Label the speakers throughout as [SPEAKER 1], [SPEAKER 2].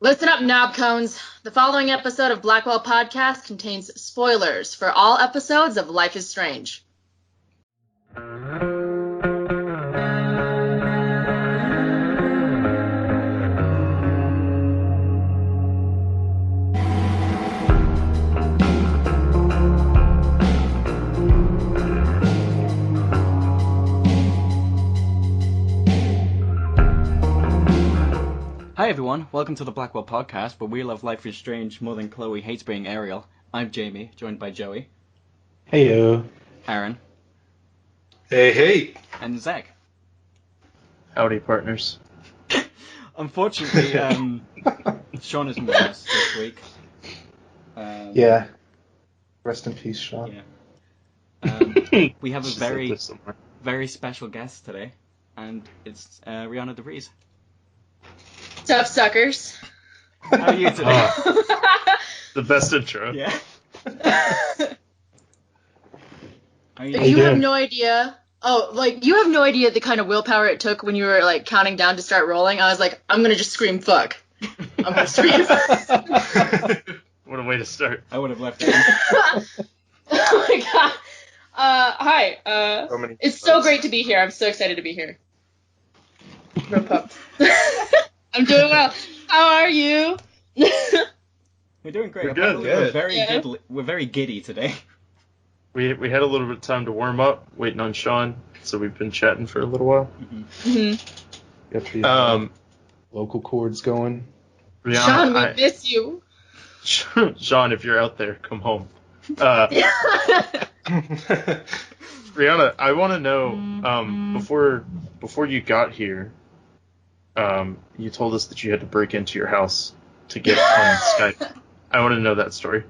[SPEAKER 1] Listen up, knob cones. The following episode of Blackwell Podcast contains spoilers for all episodes of Life is Strange.
[SPEAKER 2] Hi everyone, welcome to the Blackwell Podcast, where we love Life is Strange more than Chloe hates being Ariel. I'm Jamie, joined by Joey.
[SPEAKER 3] Heyo.
[SPEAKER 2] Aaron.
[SPEAKER 4] Hey.
[SPEAKER 2] And Zach.
[SPEAKER 3] Howdy, partners.
[SPEAKER 2] Unfortunately, Sean isn't with us this week.
[SPEAKER 4] Yeah. Rest in peace, Sean.
[SPEAKER 2] Yeah. We have a very special guest today, and it's Rhianna DeVries.
[SPEAKER 1] What's up, suckers?
[SPEAKER 2] How are you today?
[SPEAKER 3] The best intro.
[SPEAKER 2] Yeah.
[SPEAKER 1] You have no idea. You have no idea the kind of willpower it took when you were, counting down to start rolling. I was like, I'm going to just scream fuck. I'm going to scream fuck.
[SPEAKER 3] What a way to start.
[SPEAKER 2] I would have left it.
[SPEAKER 1] Oh, my God. Hi. It's so great to be here. I'm so excited to be here. Real pumped. I'm doing well. How are you?
[SPEAKER 2] We're doing great.
[SPEAKER 3] We're good.
[SPEAKER 2] We're very giddy today.
[SPEAKER 3] We had a little bit of time to warm up, waiting on Sean, so we've been chatting for a little while.
[SPEAKER 1] Mm-hmm.
[SPEAKER 4] Got the local chords going.
[SPEAKER 3] Rhianna,
[SPEAKER 1] Sean, we miss you.
[SPEAKER 3] Sean, if you're out there, come home. Rhianna, I want to know, before you got here, you told us that you had to break into your house to get on Skype. I want to know that story.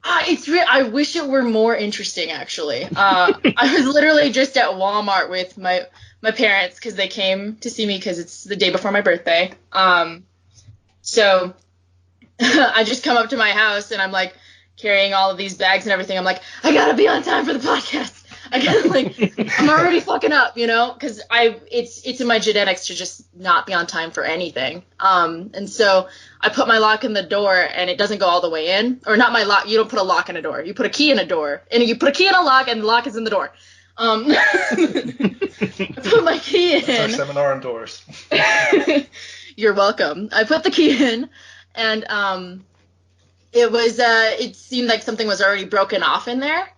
[SPEAKER 1] I wish it were more interesting, actually. I was literally just at Walmart with my parents because they came to see me because it's the day before my birthday. So I just come up to my house and I'm like carrying all of these bags and everything. I'm like, I gotta be on time for the podcast. I'm already fucking up, because it's in my genetics to just not be on time for anything. And so I put my lock in the door and it doesn't go all the way in, or not my lock. You don't put a lock in a door. You put a key in a door, and you put a key in a lock, and the lock is in the door. I put my key in.
[SPEAKER 4] That's our seminar on doors.
[SPEAKER 1] You're welcome. I put the key in, and it seemed like something was already broken off in there.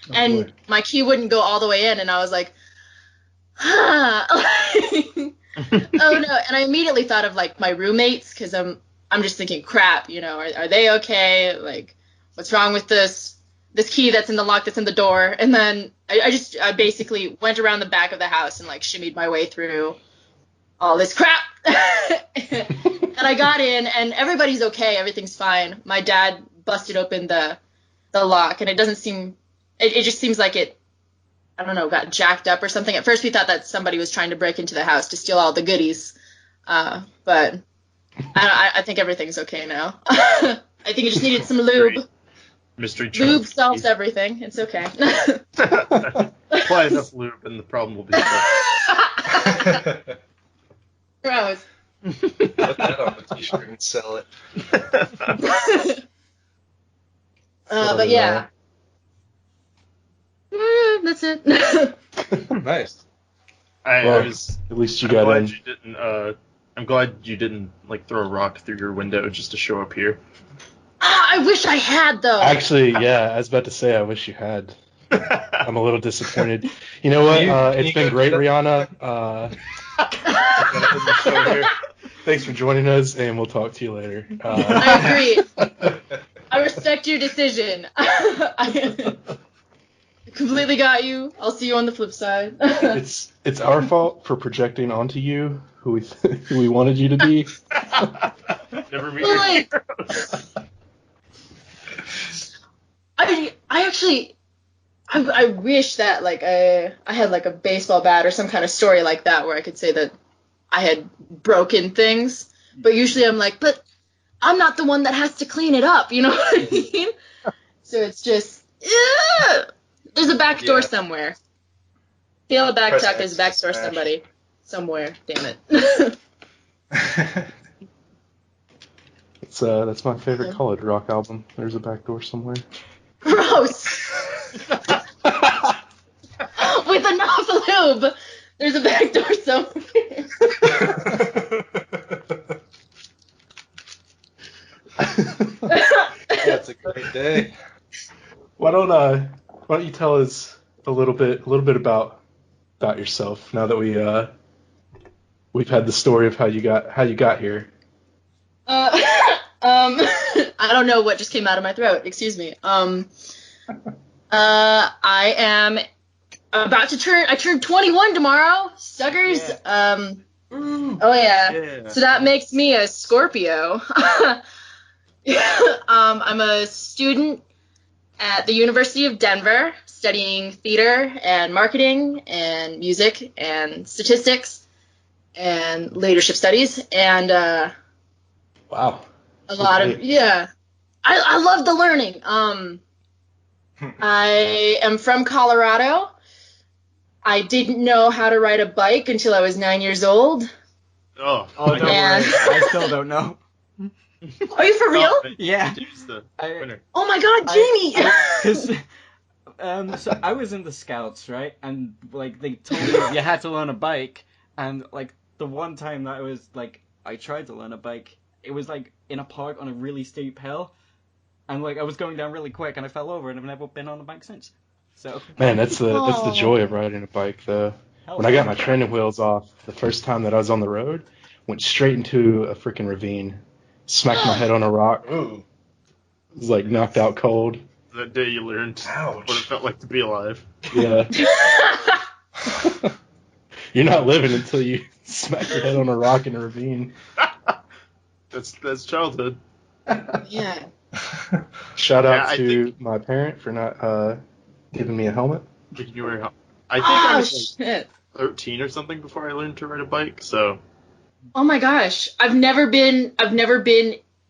[SPEAKER 1] And my key wouldn't go all the way in, and I was like, oh no. And I immediately thought of my roommates, because I'm just thinking, crap, are they okay? What's wrong with this key that's in the lock that's in the door? And then I basically went around the back of the house and shimmied my way through all this crap. And I got in, and everybody's okay, everything's fine. My dad busted open the lock, and it doesn't seem. It just seems like it, I don't know, got jacked up or something. At first we thought that somebody was trying to break into the house to steal all the goodies. But I think everything's okay now. I think it just needed some lube.
[SPEAKER 3] Mystery
[SPEAKER 1] lube solves everything. It's okay.
[SPEAKER 3] Apply enough lube and the problem will be solved.
[SPEAKER 1] Gross.
[SPEAKER 4] Put that on a t-shirt and sell it.
[SPEAKER 1] But yeah. That's it.
[SPEAKER 4] Nice.
[SPEAKER 3] At
[SPEAKER 4] least you got in.
[SPEAKER 3] I'm glad you didn't throw a rock through your window just to show up here.
[SPEAKER 1] I wish I had, though.
[SPEAKER 4] Actually, yeah, I was about to say I wish you had. I'm a little disappointed. You know what? It's been great, Rhianna. Thanks for joining us, and we'll talk to you later.
[SPEAKER 1] I agree. I respect your decision. I completely got you. I'll see you on the flip side.
[SPEAKER 4] It's our fault for projecting onto you who we wanted you to be.
[SPEAKER 3] Never meet your heroes.
[SPEAKER 1] I wish that I had a baseball bat or some kind of story like that where I could say that I had broken things. But usually I'm but I'm not the one that has to clean it up. You know what I mean? So it's just, there's a back door somewhere. Feel a back tuck, there's a back door somewhere. Damn it.
[SPEAKER 4] That's my favorite college rock album. There's a back door somewhere.
[SPEAKER 1] Gross. With enough lube, there's a back door somewhere.
[SPEAKER 4] That's a great day. Why don't you tell us a little bit about yourself now that we've had the story of how you got here.
[SPEAKER 1] I don't know what just came out of my throat. Excuse me. I am about to I turned 21 tomorrow, suckers.
[SPEAKER 2] Yeah.
[SPEAKER 1] Oh yeah. So that makes me a Scorpio. I'm a student at the University of Denver, studying theater and marketing and music and statistics and leadership studies and
[SPEAKER 4] wow.
[SPEAKER 1] A lot of I love the learning. I am from Colorado. I didn't know how to ride a bike until I was 9 years old.
[SPEAKER 2] Oh, don't worry. I still don't know.
[SPEAKER 1] Are you for real?
[SPEAKER 2] Yeah.
[SPEAKER 1] Oh my God, Jamie!
[SPEAKER 2] So I was in the Scouts, right? And like they told me you had to learn a bike, and like the one time that I tried to learn a bike, it was like in a park on a really steep hill, and like I was going down really quick and I fell over and I've never been on a bike since. So
[SPEAKER 4] man, that's the joy of riding a bike though. When I got my training wheels off, the first time that I was on the road, went straight into a freaking ravine, smacked my head on a rock. Ooh. Was like knocked out cold.
[SPEAKER 3] That day you learned what it felt like to be alive.
[SPEAKER 4] Yeah. You're not living until you smack your head on a rock in a ravine.
[SPEAKER 3] That's childhood.
[SPEAKER 1] Yeah.
[SPEAKER 4] Shout out to my parent for not giving me a helmet.
[SPEAKER 3] You wear a helmet. I think I was like 13 or something before I learned to ride a bike. So.
[SPEAKER 1] Oh my gosh, I've never been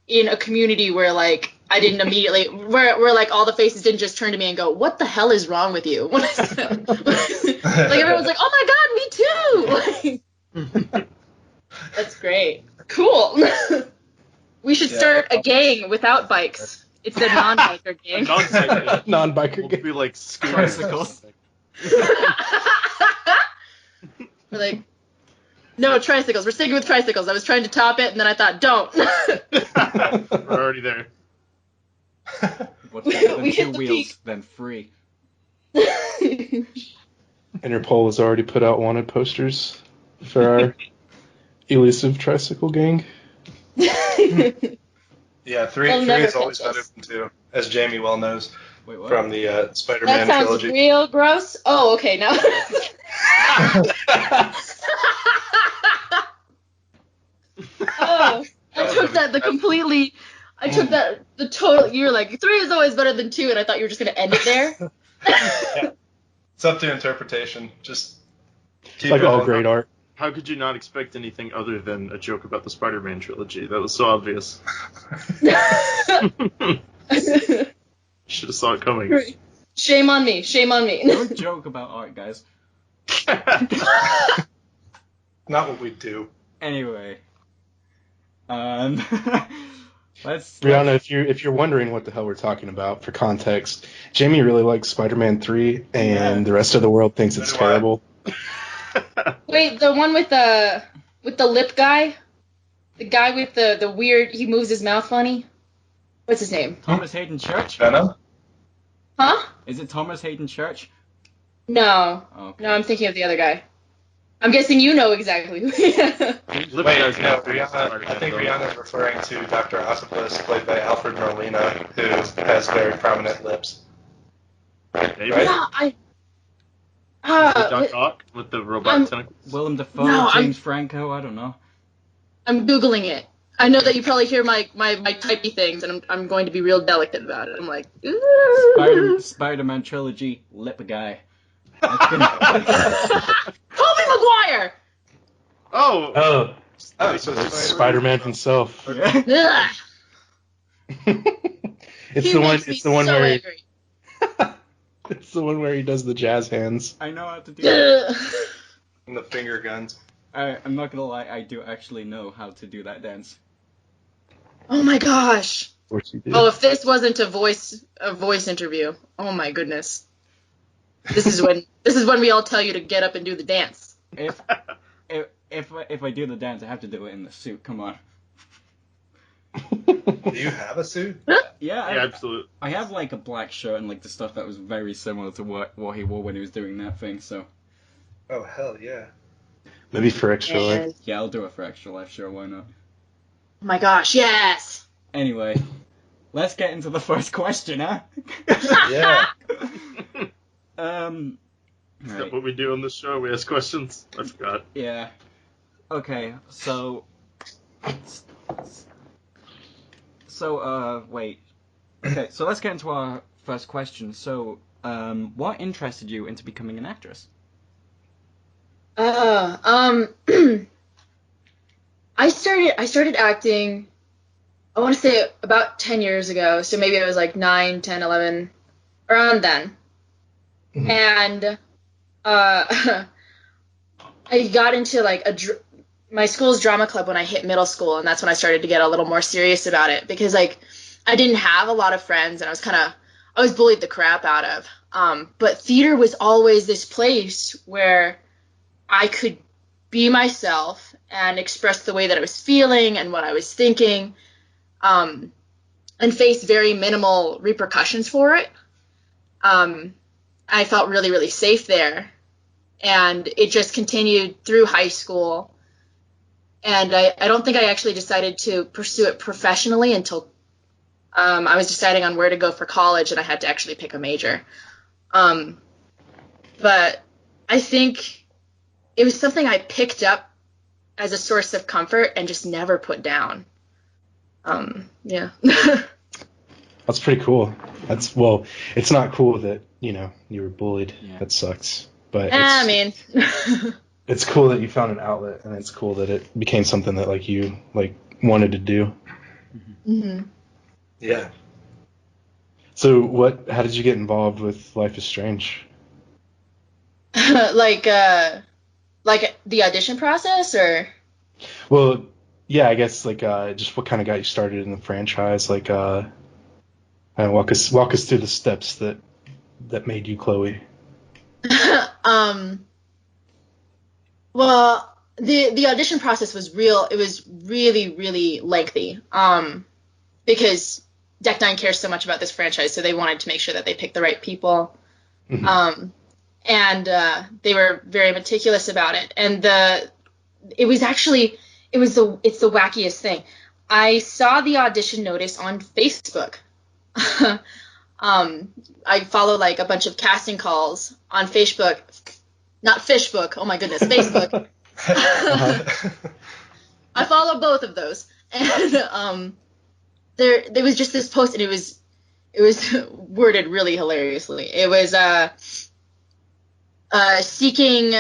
[SPEAKER 1] in a community where like I didn't immediately where like all the faces didn't just turn to me and go, "What the hell is wrong with you?" Like everyone's like, "Oh my God, me too!" Like, that's great. Cool. We should start a gang without bikes. It's a non-biker gang.
[SPEAKER 4] Non-biker gang.
[SPEAKER 3] We'll be like
[SPEAKER 2] tricycles.
[SPEAKER 1] We're like, no, tricycles. We're sticking with tricycles. I was trying to top it, and then I thought, don't.
[SPEAKER 3] We're already there.
[SPEAKER 2] What's better than two wheels than free?
[SPEAKER 4] Interpol has already put out wanted posters for our elusive tricycle gang.
[SPEAKER 5] Yeah, three is always better than two, as Jamie well knows.
[SPEAKER 2] Wait, what?
[SPEAKER 5] From the Spider-Man trilogy.
[SPEAKER 1] That sounds real gross. Oh, okay, now. Oh, I took that the total. You're like 3 is always better than 2, and I thought you were just gonna end it there.
[SPEAKER 5] Yeah. It's up to interpretation. Just keep
[SPEAKER 4] like all great art.
[SPEAKER 3] How could you not expect anything other than a joke about the Spider-Man trilogy? That was so obvious. Should have saw it coming.
[SPEAKER 1] Shame on me. Shame on me.
[SPEAKER 2] Don't joke about art, guys.
[SPEAKER 5] Not what we do.
[SPEAKER 2] Anyway. Let's
[SPEAKER 4] Rhianna, if you're wondering what the hell we're talking about, for context, Jamie really likes Spider-Man 3, and the rest of the world thinks it's terrible.
[SPEAKER 1] Wait, the one with the lip guy? The guy with the weird, he moves his mouth funny? What's his name?
[SPEAKER 2] Thomas Hayden Church?
[SPEAKER 5] Venom?
[SPEAKER 1] Huh?
[SPEAKER 2] Is it Thomas Hayden Church?
[SPEAKER 1] No.
[SPEAKER 2] Okay.
[SPEAKER 1] No, I'm thinking of the other guy. I'm guessing you know exactly who he is.
[SPEAKER 5] Wait, no, Rhianna, I think Rhianna is referring to Dr. Octopus, played by Alfred Molina, who has very prominent lips.
[SPEAKER 3] Maybe.
[SPEAKER 5] Right?
[SPEAKER 1] Yeah,
[SPEAKER 3] Doc Ock with the robot tentacles.
[SPEAKER 2] Willem Dafoe, James Franco, I don't know.
[SPEAKER 1] I'm Googling it. I know that you probably hear my typey things, and I'm going to be real delicate about it. I'm like, ooh.
[SPEAKER 2] Spider-Man trilogy, lip guy.
[SPEAKER 1] Tobey Maguire!
[SPEAKER 3] Oh,
[SPEAKER 5] so it's
[SPEAKER 4] Spider-Man himself.
[SPEAKER 2] Yeah.
[SPEAKER 4] It's the one where he does the jazz hands.
[SPEAKER 2] I know how to do it.
[SPEAKER 5] and the finger guns.
[SPEAKER 2] I'm not gonna lie, I do actually know how to do that dance.
[SPEAKER 1] Oh my gosh.
[SPEAKER 4] Of course you do.
[SPEAKER 1] Oh, if this wasn't a voice interview, oh my goodness. This is when we all tell you to get up and do the dance.
[SPEAKER 2] If I do the dance, I have to do it in the suit. Come on.
[SPEAKER 5] Do you have a suit?
[SPEAKER 2] Yeah,
[SPEAKER 3] absolutely.
[SPEAKER 2] I have like a black shirt and like the stuff that was very similar to what he wore when he was doing that thing. So.
[SPEAKER 5] Oh hell yeah.
[SPEAKER 4] Maybe for extra life.
[SPEAKER 1] And,
[SPEAKER 2] Yeah, I'll do it for extra life. Sure, why not?
[SPEAKER 1] oh my gosh, yes.
[SPEAKER 2] Anyway, let's get into the first question, huh?
[SPEAKER 5] Yeah.
[SPEAKER 3] Is
[SPEAKER 2] Right.
[SPEAKER 3] that what we do on this show? We ask questions? I forgot.
[SPEAKER 2] Yeah. Okay, so... wait. Okay, so let's get into our first question. So, what interested you into becoming an actress?
[SPEAKER 1] I started acting, I want to say about 10 years ago, so maybe I was like 9, 10, 11, around then.
[SPEAKER 5] Mhm.
[SPEAKER 1] And I got into like my school's drama club when I hit middle school, and that's when I started to get a little more serious about it, because like I didn't have a lot of friends, and I was bullied the crap out of. But theater was always this place where I could be myself and express the way that I was feeling and what I was thinking, and face very minimal repercussions for it. I felt really, really safe there. And it just continued through high school. And I don't think I actually decided to pursue it professionally until I was deciding on where to go for college, and I had to actually pick a major. But I think it was something I picked up as a source of comfort and just never put down. Yeah.
[SPEAKER 4] That's pretty cool. It's not cool that, you were bullied.
[SPEAKER 2] Yeah.
[SPEAKER 4] That sucks. But
[SPEAKER 1] I mean,
[SPEAKER 4] it's cool that you found an outlet, and it's cool that it became something that like you like wanted to do.
[SPEAKER 1] hmm
[SPEAKER 5] Yeah.
[SPEAKER 4] So how did you get involved with Life is Strange?
[SPEAKER 1] like the audition process, or?
[SPEAKER 4] Well, yeah, I guess like just what kind of got you started in the franchise? Like walk us through the steps that made you Chloe.
[SPEAKER 1] Well, the audition process was real. It was really, really lengthy. Because Deck Nine cares so much about this franchise, so they wanted to make sure that they picked the right people.
[SPEAKER 4] Mhm.
[SPEAKER 1] And they were very meticulous about it. And it's the wackiest thing. I saw the audition notice on Facebook. I follow like a bunch of casting calls on Facebook. Not Fishbook. Oh my goodness, Facebook. I follow both of those. And there was just this post, and it was worded really hilariously. It was seeking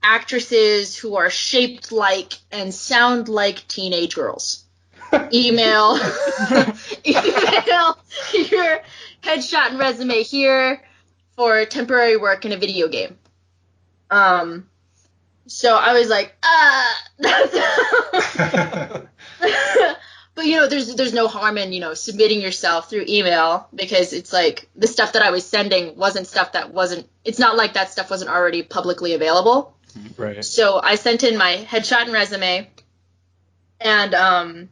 [SPEAKER 1] actresses who are shaped like and sound like teenage girls. Email your headshot and resume here for temporary work in a video game. So I was like, but there's no harm in submitting yourself through email, because it's like the stuff that I was sending wasn't stuff that wasn't. It's not like that stuff wasn't already publicly available.
[SPEAKER 4] Right.
[SPEAKER 1] So I sent in my headshot and resume, and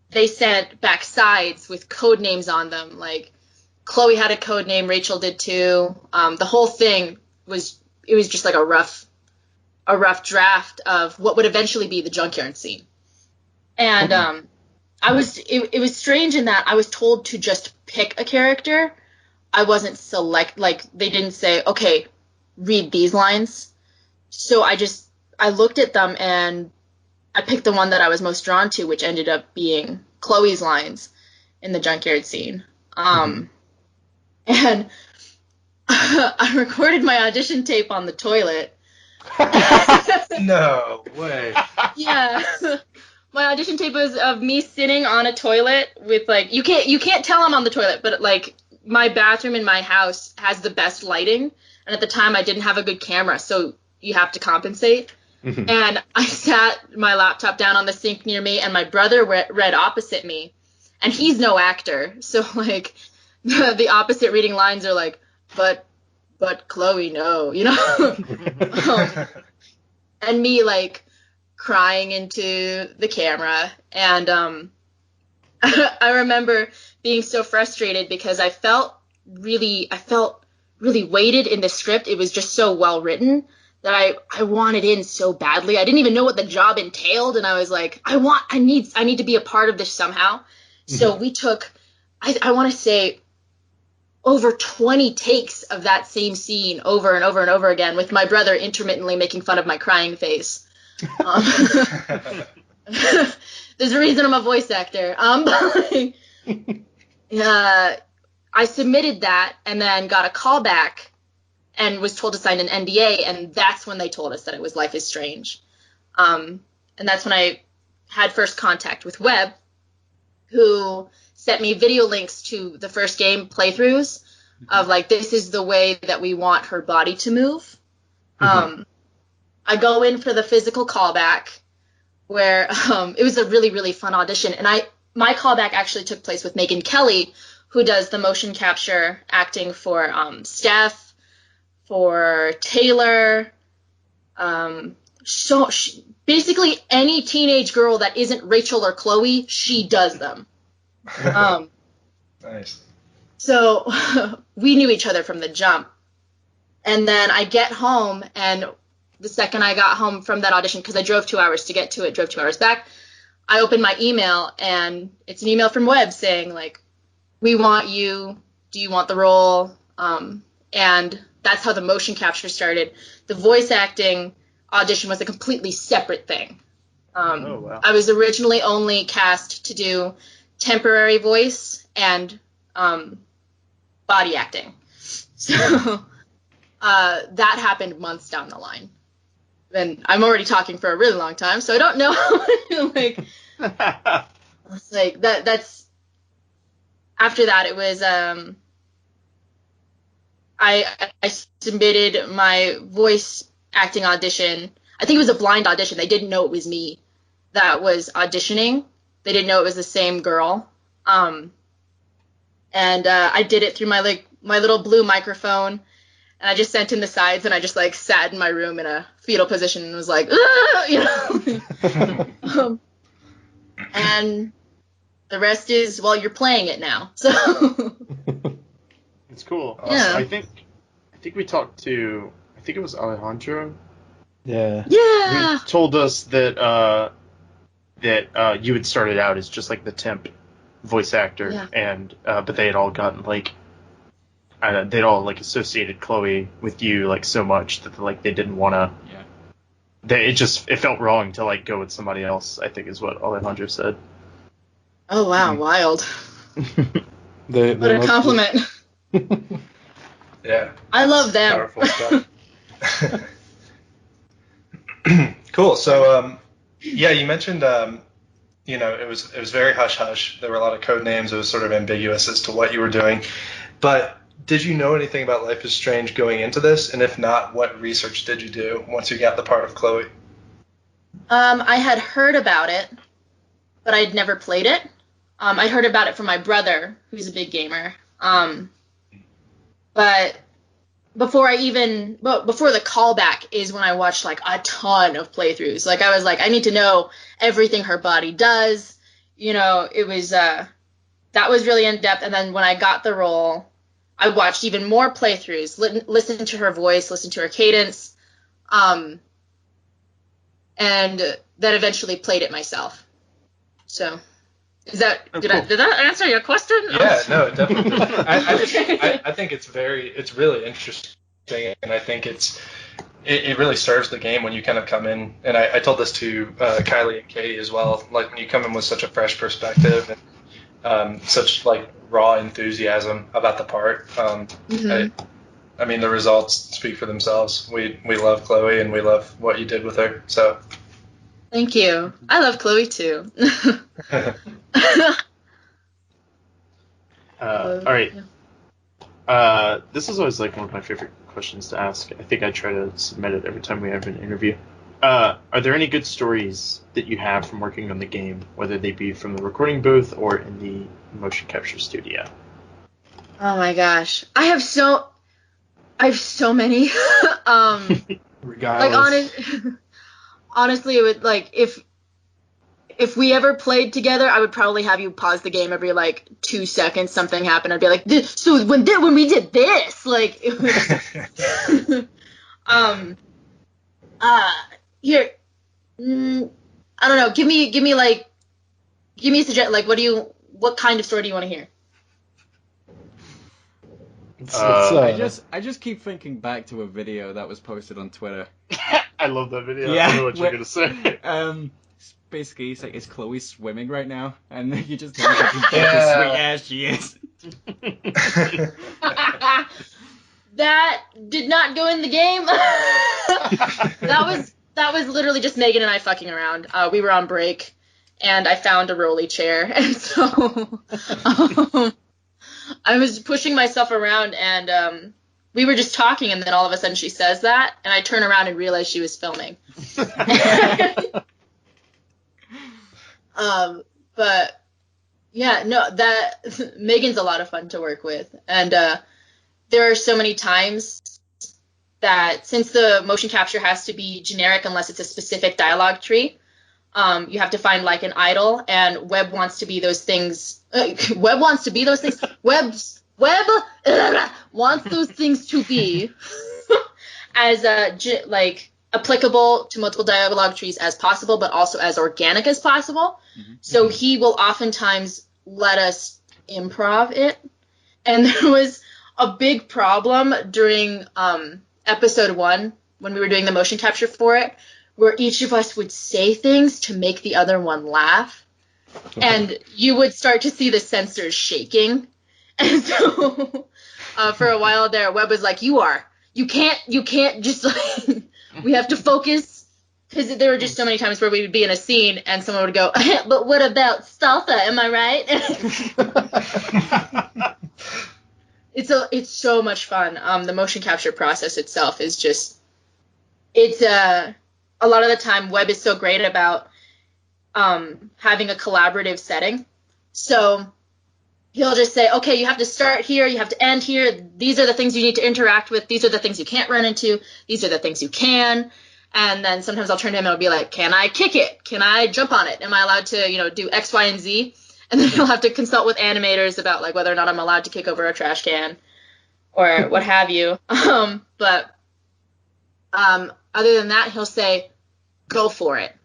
[SPEAKER 1] they sent back sides with code names on them. Like Chloe had a code name, Rachel did too. The whole thing was just like a rough draft of what would eventually be the junkyard scene. And it was strange in that I was told to just pick a character. I wasn't they didn't say, okay, read these lines. So I looked at them and I picked the one that I was most drawn to, which ended up being Chloe's lines in the junkyard scene. And I recorded my audition tape on the toilet.
[SPEAKER 5] No way.
[SPEAKER 1] Yeah. My audition tape was of me sitting on a toilet with like, you can't tell I'm on the toilet, but like my bathroom in my house has the best lighting, and at the time I didn't have a good camera, so you have to compensate. And I sat my laptop down on the sink near me, and my brother read opposite me, and he's no actor, so like the opposite reading lines are like, but Chloe, no, you know. And me like crying into the camera, and I remember being so frustrated because I felt really weighted in the script. It was just so well written that I wanted in so badly. I didn't even know what the job entailed, and I was like, I need to be a part of this somehow. So we took, I want to say, over 20 takes of that same scene over and over and over again, with my brother intermittently making fun of my crying face. There's a reason I'm a voice actor. I submitted that and then got a call back and was told to sign an NDA, and that's when they told us that it was Life is Strange. And that's when I had first contact with Webb, who sent me video links to the first game playthroughs of, like, this is the way that we want her body to move. I go in for the physical callback, where it was a really, really fun audition. And my callback actually took place with Megan Kelly, who does the motion capture acting for Steph, for Taylor. Basically any teenage girl that isn't Rachel or Chloe, she does them.
[SPEAKER 5] Nice.
[SPEAKER 1] So we knew each other from the jump. And then I get home, and the second I got home from that audition, because I drove 2 hours to get to it, drove 2 hours back, I opened my email, and it's an email from Webb saying, like, we want you, do you want the role? And that's how the motion capture started. The voice acting audition was a completely separate thing.
[SPEAKER 3] Oh, wow.
[SPEAKER 1] I was originally only cast to do temporary voice and body acting. So that happened months down the line. And I'm already talking for a really long time, so I don't know. Like, it's like that's after that. It was I submitted my voice acting audition. I think it was a blind audition. They didn't know it was me that was auditioning. They didn't know it was the same girl. And I did it through my little blue microphone. And I just sent in the sides, and I just, like, sat in my room in a fetal position and was like, you know. And the rest is, well, you're playing it now. So
[SPEAKER 3] It's cool.
[SPEAKER 1] Yeah.
[SPEAKER 3] I think we talked to, I think it was Alejandro.
[SPEAKER 4] Yeah.
[SPEAKER 1] yeah.
[SPEAKER 3] Who told us that you had started out as just like the temp voice actor,
[SPEAKER 1] Yeah.
[SPEAKER 3] and but they had all gotten like they'd all like associated Chloe with you like so much that like they didn't want to.
[SPEAKER 2] Yeah.
[SPEAKER 3] It felt wrong to like go with somebody else, I think is what Alejandro said.
[SPEAKER 1] Oh, wow, wild.
[SPEAKER 4] What
[SPEAKER 1] What a compliment.
[SPEAKER 5] Yeah.
[SPEAKER 1] I love them.
[SPEAKER 5] Powerful stuff. Cool. So, yeah, you mentioned, it was very hush hush. There were a lot of code names. It was sort of ambiguous as to what you were doing. But did you know anything about Life is Strange going into this? And if not, what research did you do once you got the part of Chloe?
[SPEAKER 1] I had heard about it, but I'd never played it. I'd heard about it from my brother, who's a big gamer. But before the callback is when I watched like a ton of playthroughs. Like I was like, I need to know everything her body does. You know, it was that was really in depth. And then when I got the role, I watched even more playthroughs, listened to her voice, listened to her cadence, and then eventually played it myself. So. Did that answer your question?
[SPEAKER 5] Yeah, no, definitely. I think it's really interesting, and I think it really serves the game when you kind of come in. And I told this to Kylie and Katie as well. Like when you come in with such a fresh perspective and such like raw enthusiasm about the part. I mean, the results speak for themselves. We love Chloe, and we love what you did with her. So.
[SPEAKER 1] Thank you. I love Chloe too.
[SPEAKER 3] All right. This is always like one of my favorite questions to ask. I think I try to submit it every time we have an interview. Are there any good stories that you have from working on the game, whether they be from the recording booth or in the motion capture studio?
[SPEAKER 1] Oh my gosh, I have so many.
[SPEAKER 4] Regardless.
[SPEAKER 1] Honestly, it would like if we ever played together, I would probably have you pause the game every like 2 seconds. Something happened. I'd be like, so when we did this, like, it was, here, I don't know. Give me a suggestion. Like, what kind of story do you want to hear?
[SPEAKER 2] I just keep thinking back to a video that was posted on Twitter.
[SPEAKER 3] I love that video.
[SPEAKER 2] Yeah,
[SPEAKER 3] I know what you're gonna say.
[SPEAKER 2] Basically, it's Chloe swimming right now, and you just think how sweet ass she is.
[SPEAKER 1] That did not go in the game. That was literally just Megan and I fucking around. We were on break, and I found a rolly chair, and so I was pushing myself around, and we were just talking, and then all of a sudden she says that, and I turn around and realize she was filming. But yeah, no, that Megan's a lot of fun to work with, and there are so many times that since the motion capture has to be generic unless it's a specific dialogue tree, you have to find like an idol, and Webb wants to be those things. Webb wants to be those things. Webb wants those things to be as like applicable to multiple dialogue trees as possible, but also as organic as possible. Mm-hmm. So he will oftentimes let us improv it. And there was a big problem during episode 1 when we were doing the motion capture for it, where each of us would say things to make the other one laugh. And you would start to see the sensors shaking. And so for a while there, Webb was like, you can't just like, we have to focus. Because there were just so many times where we would be in a scene and someone would go, but what about salsa? Am I right? It's so much fun. The motion capture process itself is just, it's a lot of the time Webb is so great about having a collaborative setting. So he'll just say, okay, you have to start here, you have to end here. These are the things you need to interact with. These are the things you can't run into. These are the things you can. And then sometimes I'll turn to him and I'll be like, can I kick it? Can I jump on it? Am I allowed to, do X, Y, and Z? And then he'll have to consult with animators about like whether or not I'm allowed to kick over a trash can or what have you. But other than that, he'll say, go for it.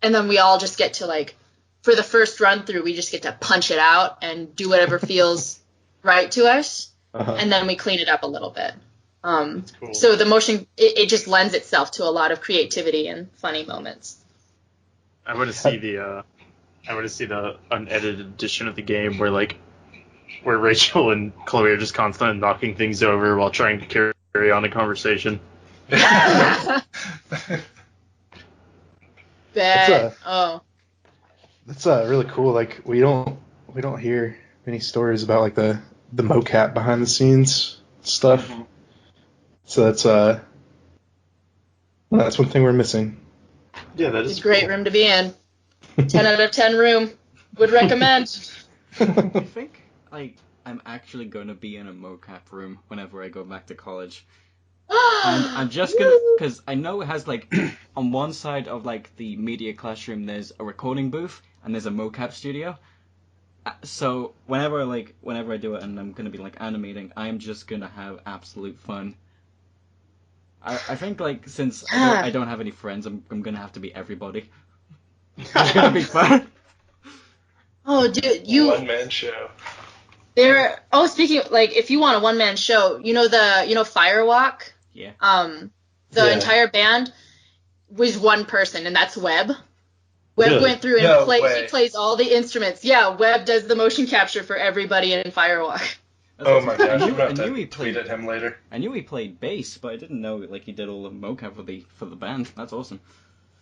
[SPEAKER 1] And then we all just get to like, for the first run through, we just get to punch it out and do whatever feels right to us. Uh-huh. And then we clean it up a little bit. Cool. So the motion, it just lends itself to a lot of creativity and funny moments.
[SPEAKER 3] I want to see the unedited edition of the game where Rachel and Chloe are just constantly knocking things over while trying to carry on a conversation.
[SPEAKER 1] That's
[SPEAKER 4] really cool. Like we don't hear many stories about like the mocap behind the scenes stuff. Mm-hmm. So that's one thing we're missing.
[SPEAKER 3] Yeah, that is
[SPEAKER 1] it's a great room to be in. 10 out of 10 room. Would recommend.
[SPEAKER 2] I think I'm actually gonna be in a mocap room whenever I go back to college. And I'm just gonna, because I know it has like on one side of like the media classroom there's a recording booth and there's a mocap studio. So whenever I do it and I'm gonna be like animating, I'm just gonna have absolute fun. I think like since I don't have any friends, I'm gonna have to be everybody. It's gonna be fun.
[SPEAKER 1] Oh, dude,
[SPEAKER 5] one man show.
[SPEAKER 1] Speaking of, like, if you want a one man show, Firewalk.
[SPEAKER 2] Yeah.
[SPEAKER 1] The entire band was one person, and that's Webb. Webb went through and he plays all the instruments. Yeah, Webb does the motion capture for everybody in Firewalk.
[SPEAKER 5] Oh my gosh, I'm going to tweet at him later.
[SPEAKER 2] I knew he played bass, but I didn't know he did all the mocap for the band. That's awesome.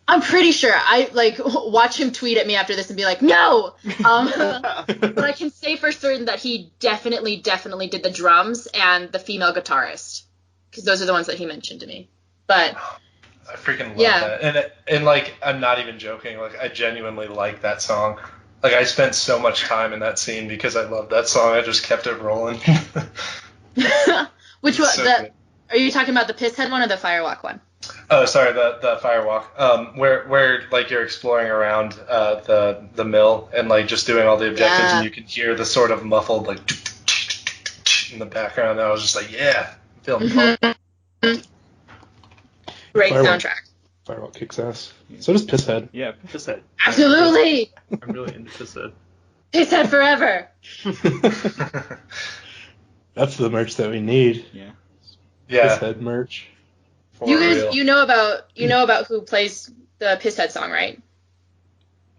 [SPEAKER 1] I'm pretty sure I watch him tweet at me after this and be like, no. But I can say for certain that he definitely did the drums and the female guitarist, because those are the ones that he mentioned to me. But
[SPEAKER 5] I freaking love
[SPEAKER 1] Yeah.
[SPEAKER 5] that. And like, I'm not even joking. Like, I genuinely like that song. Like, I spent so much time in that scene because I loved that song. I just kept it rolling.
[SPEAKER 1] Which one?
[SPEAKER 5] So
[SPEAKER 1] The
[SPEAKER 5] good.
[SPEAKER 1] Are you talking about the Pisshead one or the Firewalk one?
[SPEAKER 5] Oh, sorry, the Firewalk. Where like you're exploring around the mill and like just doing all the objectives,
[SPEAKER 1] Yeah.
[SPEAKER 5] and you can hear the sort of muffled like in the background. And I was just like, yeah, I'm feeling pumped.
[SPEAKER 1] Great
[SPEAKER 4] Firewalk.
[SPEAKER 1] soundtrack.
[SPEAKER 4] Firewalk kicks ass. So does Pisshead.
[SPEAKER 2] Yeah.
[SPEAKER 3] Pisshead.
[SPEAKER 1] Absolutely.
[SPEAKER 3] I'm really into Pisshead.
[SPEAKER 1] Pisshead forever.
[SPEAKER 4] That's the merch that we need.
[SPEAKER 2] Yeah.
[SPEAKER 5] Yeah,
[SPEAKER 4] Pisshead merch.
[SPEAKER 5] for
[SPEAKER 1] You guys,
[SPEAKER 5] real.
[SPEAKER 1] you know about who plays the Pisshead song, right?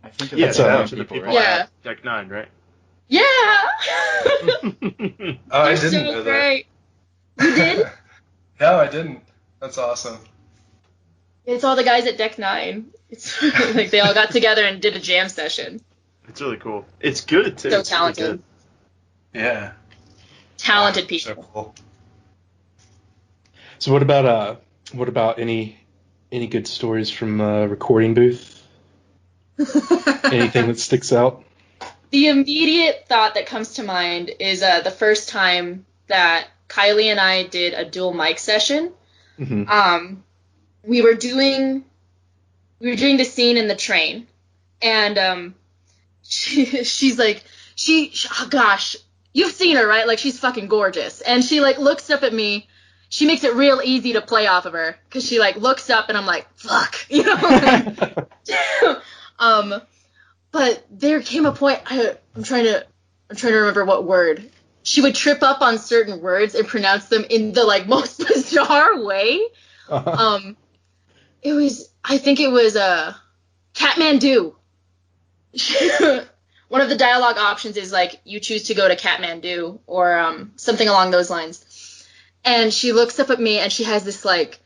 [SPEAKER 2] I think
[SPEAKER 3] Yeah,
[SPEAKER 2] it's
[SPEAKER 4] That's
[SPEAKER 3] shout out
[SPEAKER 2] a
[SPEAKER 3] to the
[SPEAKER 2] people,
[SPEAKER 3] people
[SPEAKER 2] right?
[SPEAKER 1] Yeah.
[SPEAKER 3] at Deck 9, right?
[SPEAKER 1] Yeah.
[SPEAKER 5] Oh, I
[SPEAKER 1] It's
[SPEAKER 5] didn't
[SPEAKER 1] so
[SPEAKER 5] know
[SPEAKER 1] great. You
[SPEAKER 5] that.
[SPEAKER 1] did?
[SPEAKER 5] No, I didn't. That's awesome.
[SPEAKER 1] It's all the guys at Deck 9. It's like they all got together and did a jam session.
[SPEAKER 3] It's really cool. It's good, too.
[SPEAKER 1] So
[SPEAKER 3] It's really
[SPEAKER 1] talented.
[SPEAKER 3] good.
[SPEAKER 5] Yeah.
[SPEAKER 1] Talented
[SPEAKER 5] So
[SPEAKER 1] people.
[SPEAKER 5] cool.
[SPEAKER 4] So what about any good stories from recording booth? Anything that sticks out?
[SPEAKER 1] The immediate thought that comes to mind is the first time that Kiley and I did a dual mic session.
[SPEAKER 4] Mm-hmm.
[SPEAKER 1] We were doing the scene in the train, and she's like, oh gosh, you've seen her, right? Like, she's fucking gorgeous, and she like looks up at me. She makes it real easy to play off of her because she like looks up, and I'm like, fuck, you know. But there came a point. I'm trying to remember what word. She would trip up on certain words and pronounce them in the like most bizarre way. I think it was Kathmandu. One of the dialogue options is like, you choose to go to Kathmandu or something along those lines. And she looks up at me and she has this like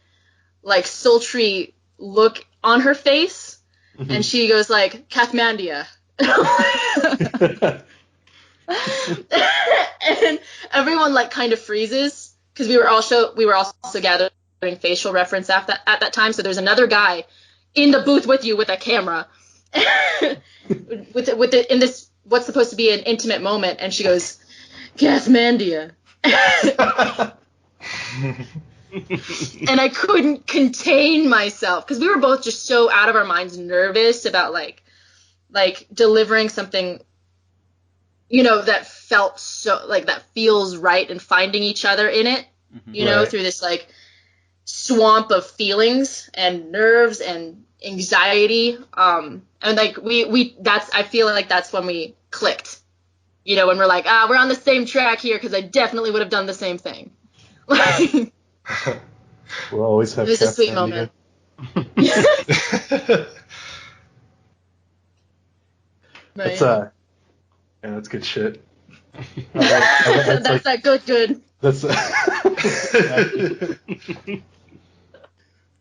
[SPEAKER 1] sultry look on her face.
[SPEAKER 4] Mm-hmm.
[SPEAKER 1] And she goes like, Kathmandia. And everyone like kind of freezes because we were also gathering facial reference at that time. So there's another guy in the booth with you with a camera in this what's supposed to be an intimate moment, and she goes, Kathmandia. And I couldn't contain myself because we were both just so out of our minds nervous about like delivering something, you know, that felt so like that feels right and finding each other in it, you know,
[SPEAKER 5] Right.
[SPEAKER 1] through this like swamp of feelings and nerves and anxiety. And like I feel like that's when we clicked, you know, when we're like, we're on the same track here because I definitely would have done the same thing.
[SPEAKER 4] We'll always have
[SPEAKER 1] It was a sweet
[SPEAKER 4] Kathmandia.
[SPEAKER 1] moment.
[SPEAKER 4] That's
[SPEAKER 1] Right.
[SPEAKER 4] yeah, that's good shit.
[SPEAKER 1] That's that good.
[SPEAKER 4] That's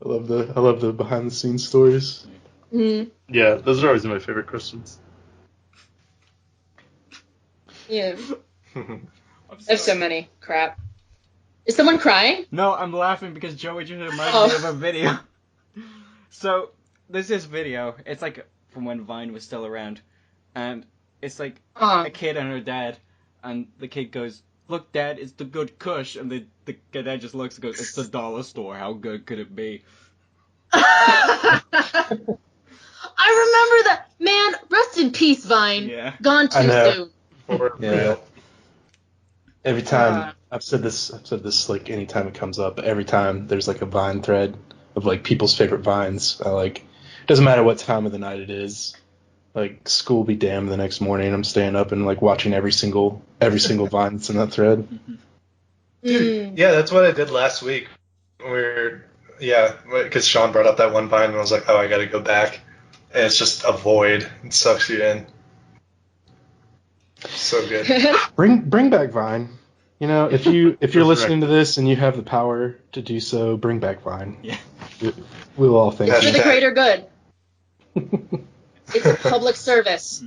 [SPEAKER 4] I love the behind the scenes stories.
[SPEAKER 1] Mm,
[SPEAKER 3] Yeah, those are always my favorite questions.
[SPEAKER 1] yeah. There's so many. Crap. Is someone crying?
[SPEAKER 2] No, I'm laughing because Joey just reminded
[SPEAKER 1] Oh.
[SPEAKER 2] me of a video. So, there's this video. It's like from when Vine was still around. And it's like a kid and her dad. And the kid goes, look, Dad, it's the good kush. And the dad just looks and goes, it's the dollar store. How good could it be?
[SPEAKER 1] I remember that. Man, rest in peace, Vine.
[SPEAKER 2] Yeah.
[SPEAKER 1] Gone too
[SPEAKER 4] I know.
[SPEAKER 1] soon.
[SPEAKER 5] For
[SPEAKER 4] Yeah.
[SPEAKER 5] real.
[SPEAKER 4] Every time I've said this like anytime it comes up, every time there's like a Vine thread of like people's favorite Vines. It doesn't matter what time of the night it is. Like, school be damned the next morning. I'm staying up and like watching every single Vine that's in that thread.
[SPEAKER 1] Mm.
[SPEAKER 5] Yeah, that's what I did last week. Because Sean brought up that one Vine, and I was like, oh, I got to go back. And it's just a void. It sucks you in. So good.
[SPEAKER 4] Bring back Vine. You know, if you're listening to this and you have the power to do so, bring back Vine.
[SPEAKER 2] Yeah.
[SPEAKER 4] We'll all thank
[SPEAKER 1] For
[SPEAKER 4] you.
[SPEAKER 1] the greater good. It's a public service.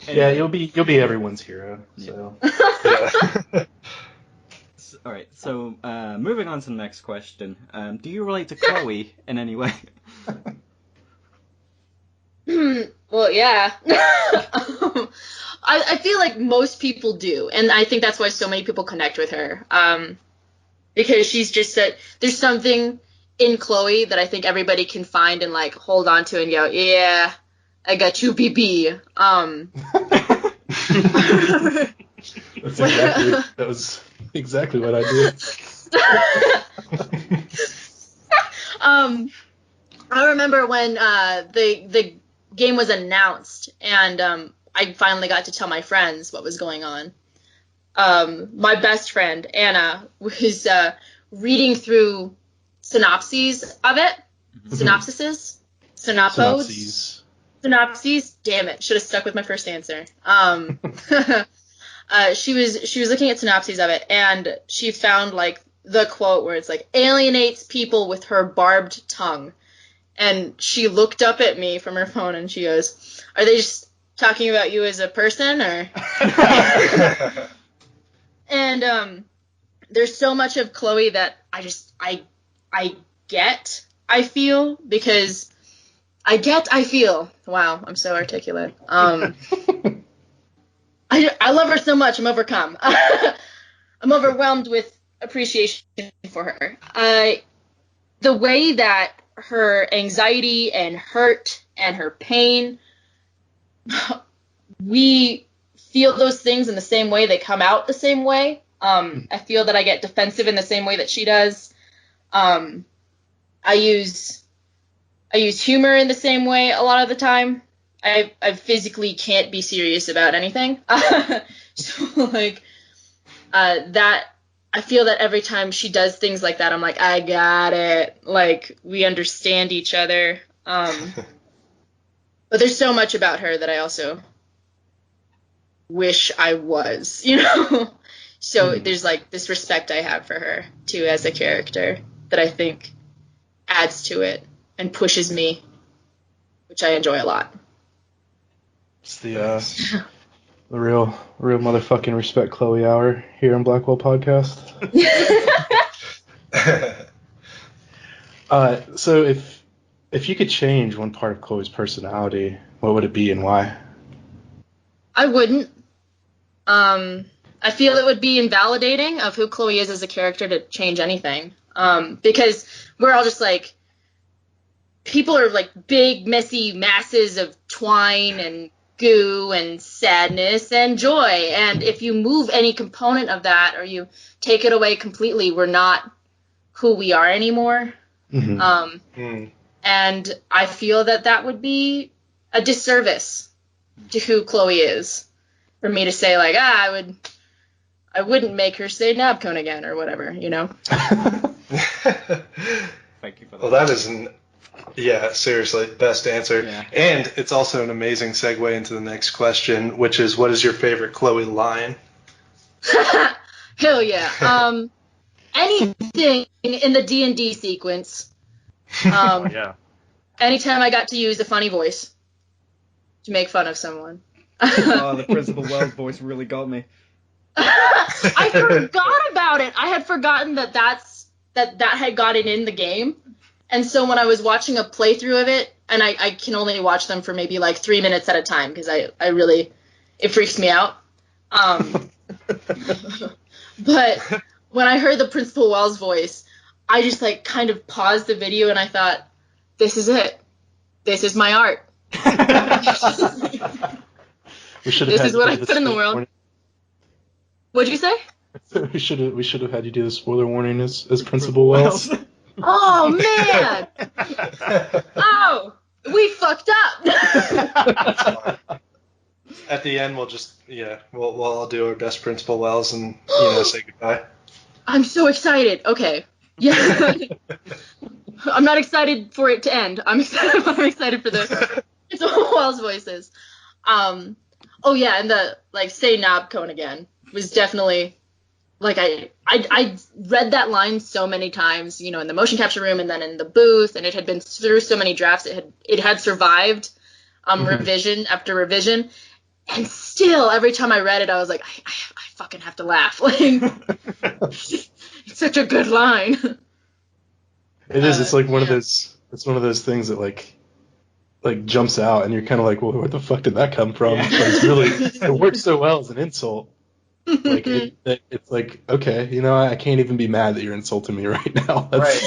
[SPEAKER 4] Yeah, you'll be everyone's hero. So
[SPEAKER 5] Yeah.
[SPEAKER 2] All right. So moving on to the next question. Do you relate to Chloe in any way?
[SPEAKER 1] Well, yeah. I feel like most people do, and I think that's why so many people connect with her. Because she's just there's something in Chloe that I think everybody can find and like hold on to and go, yeah, I got you, BB.
[SPEAKER 4] That was exactly what I did.
[SPEAKER 1] I remember when the game was announced, and I finally got to tell my friends what was going on. My best friend, Anna, was reading through synopses of it. Synopses? Synopses. Damn it. Should have stuck with my first answer. She was looking at synopses of it, and she found like the quote where it's like, alienates people with her barbed tongue. And she looked up at me from her phone and she goes, are they just talking about you as a person, or? And there's so much of Chloe that I feel. Wow, I'm so articulate. I love her so much, I'm overcome. I'm overwhelmed with appreciation for her. The way that her anxiety and hurt and her pain, we feel those things in the same way, they come out the same way. I feel that I get defensive in the same way that she does. I use humor in the same way a lot of the time. I physically can't be serious about anything. So like that, I feel that every time she does things like that, I'm like, I got it. Like, we understand each other. But there's so much about her that I also wish I was, you know? So there's like this respect I have for her too as a character that I think adds to it and pushes me, which I enjoy a lot.
[SPEAKER 4] It's the real motherfucking respect Chloe hour here on Blackwell Podcast. So if you could change one part of Chloe's personality, what would it be and why?
[SPEAKER 1] I wouldn't. I feel it would be invalidating of who Chloe is as a character to change anything. Because we're all just like, people are like big, messy masses of twine and goo and sadness and joy. And if you move any component of that or you take it away completely, we're not who we are anymore. And I feel that would be a disservice to who Chloe is for me to say like, I wouldn't make her say Nabcone again or whatever, you know?
[SPEAKER 2] Thank you for that.
[SPEAKER 5] Well, that is seriously, best answer. Yeah. And it's also an amazing segue into the next question, which is, what is your favorite Chloe line?
[SPEAKER 1] Hell yeah. Anything in the D&D sequence.
[SPEAKER 3] Yeah.
[SPEAKER 1] Anytime I got to use a funny voice to make fun of someone.
[SPEAKER 2] Oh, the Principal Wells voice really got me.
[SPEAKER 1] I forgot about it. I had forgotten that had gotten in the game. And so when I was watching a playthrough of it, and I can only watch them for maybe like 3 minutes at a time because it freaks me out. But when I heard the Principal Wells voice, I just like kind of paused the video and I thought, this is it. This is my art. This is what I put in the world. What'd you say?
[SPEAKER 4] We should have had you do the spoiler warning as Principal Wells.
[SPEAKER 1] Oh man! Oh, we fucked up.
[SPEAKER 5] At the end, we'll all do our best Principal Wells and say goodbye.
[SPEAKER 1] I'm so excited. Okay. Yeah. I'm not excited for it to end. I'm excited for the Principal Wells voices. Oh yeah, and the say Nabcone again was definitely I read that line so many times, in the motion capture room and then in the booth, and it had been through so many drafts. It had survived revision after revision, And still, every time I read it, I was like, I fucking have to laugh. Like, it's such a good line.
[SPEAKER 4] It is. It's like one of those. It's one of those things that like jumps out, and you're kind of like, well, where the fuck did that come from?
[SPEAKER 2] Yeah.
[SPEAKER 4] But it's really, it works so well as an insult. Like it's like, okay, you know, I can't even be mad that you're insulting me right now.
[SPEAKER 5] Right.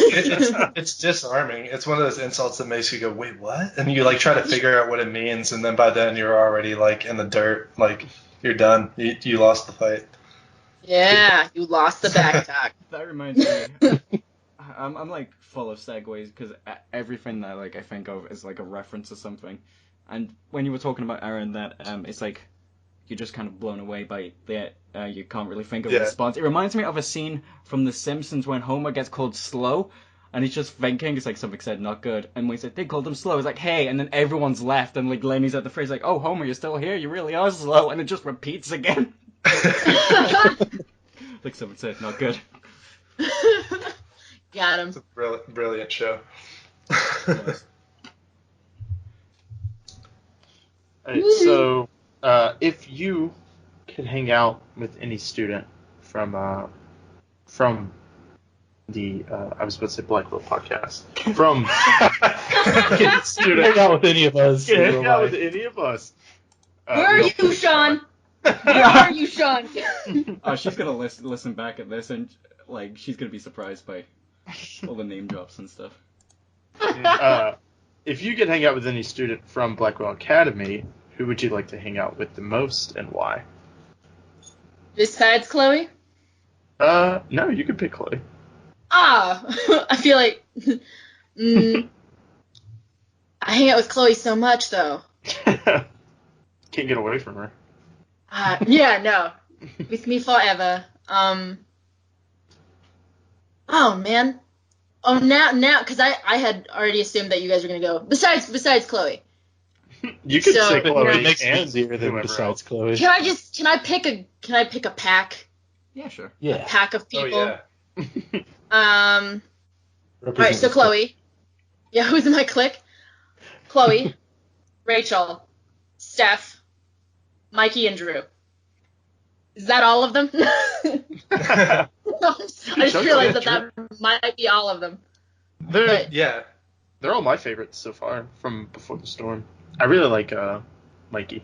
[SPEAKER 5] It's disarming. It's one of those insults that makes you go, wait, what? And you like try to figure out what it means, and then by then you're already like in the dirt. Like you're done. You lost the fight.
[SPEAKER 1] Yeah, you lost the back talk.
[SPEAKER 2] That reminds me. I'm like full of segues because everything that like I think of is like a reference to something. And when you were talking about Aaron, that it's like you're just kind of blown away by the you can't really think of a response. It reminds me of a scene from The Simpsons when Homer gets called slow, and he's just thinking, it's like something said not good, and when he said they called him slow, it's like hey, and then everyone's left, and like Lenny's at the phrase like, oh Homer, you're still here, you really are slow, and it just repeats again. Like someone said not good.
[SPEAKER 1] Got him.
[SPEAKER 5] It's a brilliant show.
[SPEAKER 3] Alright, so if you could hang out with any student from the I was about to say Blackwell Podcast from any student,
[SPEAKER 4] hang out with any of us.
[SPEAKER 3] hang out with any of us.
[SPEAKER 1] Where are you, Sean? Where are you, Sean?
[SPEAKER 2] Oh, she's gonna listen back at this, and like she's gonna be surprised by all the name drops and stuff.
[SPEAKER 3] If you could hang out with any student from Blackwell Academy, who would you like to hang out with the most and why?
[SPEAKER 1] Besides Chloe?
[SPEAKER 3] No, you could pick Chloe.
[SPEAKER 1] I feel like I hang out with Chloe so much though.
[SPEAKER 3] Can't get away from her.
[SPEAKER 1] Yeah, no. With me forever. Oh man. Oh now because I had already assumed that you guys were gonna go besides Chloe.
[SPEAKER 3] You could say
[SPEAKER 4] But
[SPEAKER 3] Chloe
[SPEAKER 4] it makes it
[SPEAKER 3] and
[SPEAKER 4] easier than
[SPEAKER 3] whoever
[SPEAKER 4] besides
[SPEAKER 3] else.
[SPEAKER 4] Chloe.
[SPEAKER 1] Can I pick a pack?
[SPEAKER 2] Yeah, sure.
[SPEAKER 4] Yeah.
[SPEAKER 1] Pack of people.
[SPEAKER 5] Oh yeah.
[SPEAKER 1] Alright, so Chloe. Yeah, who's in my clique? Chloe, Rachel, Steph, Mikey, and Drew. Is that all of them? I just realized that might be all of them.
[SPEAKER 5] Yeah.
[SPEAKER 3] They're all my favorites so far from Before the Storm. I really like Mikey.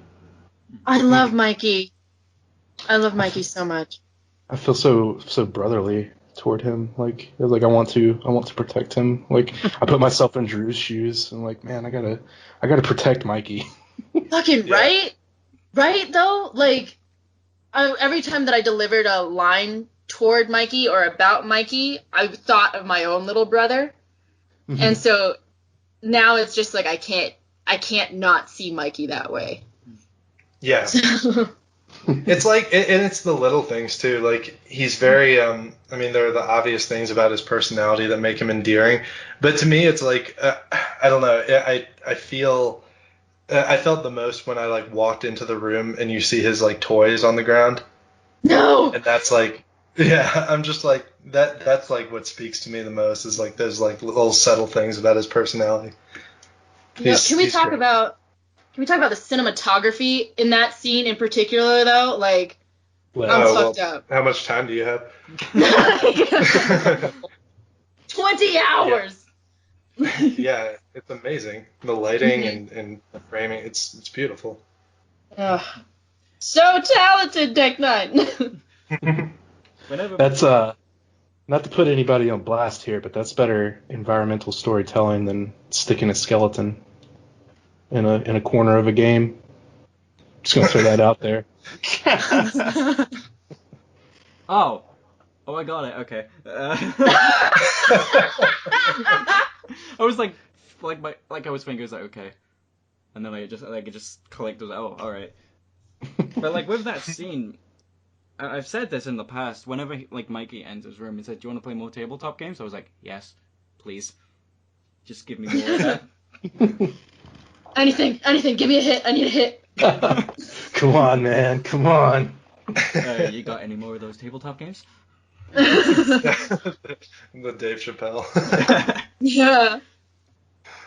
[SPEAKER 1] I love Mikey. I love Mikey so much.
[SPEAKER 4] I feel so brotherly toward him. Like I want to protect him. Like I put myself in Drew's shoes and like, man, I gotta protect Mikey.
[SPEAKER 1] Fucking
[SPEAKER 5] Yeah.
[SPEAKER 1] right though. Like every time that I delivered a line toward Mikey or about Mikey, I thought of my own little brother, and so now it's just like I can't not see Mikey that way.
[SPEAKER 5] Yeah. It's like, and it's the little things too. Like he's very, I mean, there are the obvious things about his personality that make him endearing, but to me, it's like, I don't know. I feel, I felt the most when I like walked into the room and you see his like toys on the ground,
[SPEAKER 1] No.
[SPEAKER 5] and that's like, yeah, I'm just like that. That's like what speaks to me the most is like those like little subtle things about his personality.
[SPEAKER 1] Can we talk
[SPEAKER 5] great.
[SPEAKER 1] about the cinematography in that scene in particular though? Like I'm fucked up.
[SPEAKER 5] How much time do you have?
[SPEAKER 1] 20 hours.
[SPEAKER 5] Yeah, it's amazing. The lighting and the framing, it's beautiful.
[SPEAKER 1] Ugh. So talented, Deck Nine.
[SPEAKER 2] Whenever
[SPEAKER 4] That's not to put anybody on blast here, but that's better environmental storytelling than sticking a skeleton in a corner of a game. Just gonna throw that out there.
[SPEAKER 2] Oh, I got it. Okay. I was like I was thinking, it was like okay, and then it just clicked. I was like, oh, all right. But like with that scene, I've said this in the past. Whenever like Mikey enters his room and said, "Do you want to play more tabletop games?" I was like, "Yes, please. Just give me more of that."
[SPEAKER 1] Anything. Give me a hit. I need a hit.
[SPEAKER 4] Come on, man. Come on.
[SPEAKER 2] You got any more of those tabletop games?
[SPEAKER 5] The Dave Chappelle.
[SPEAKER 1] Yeah.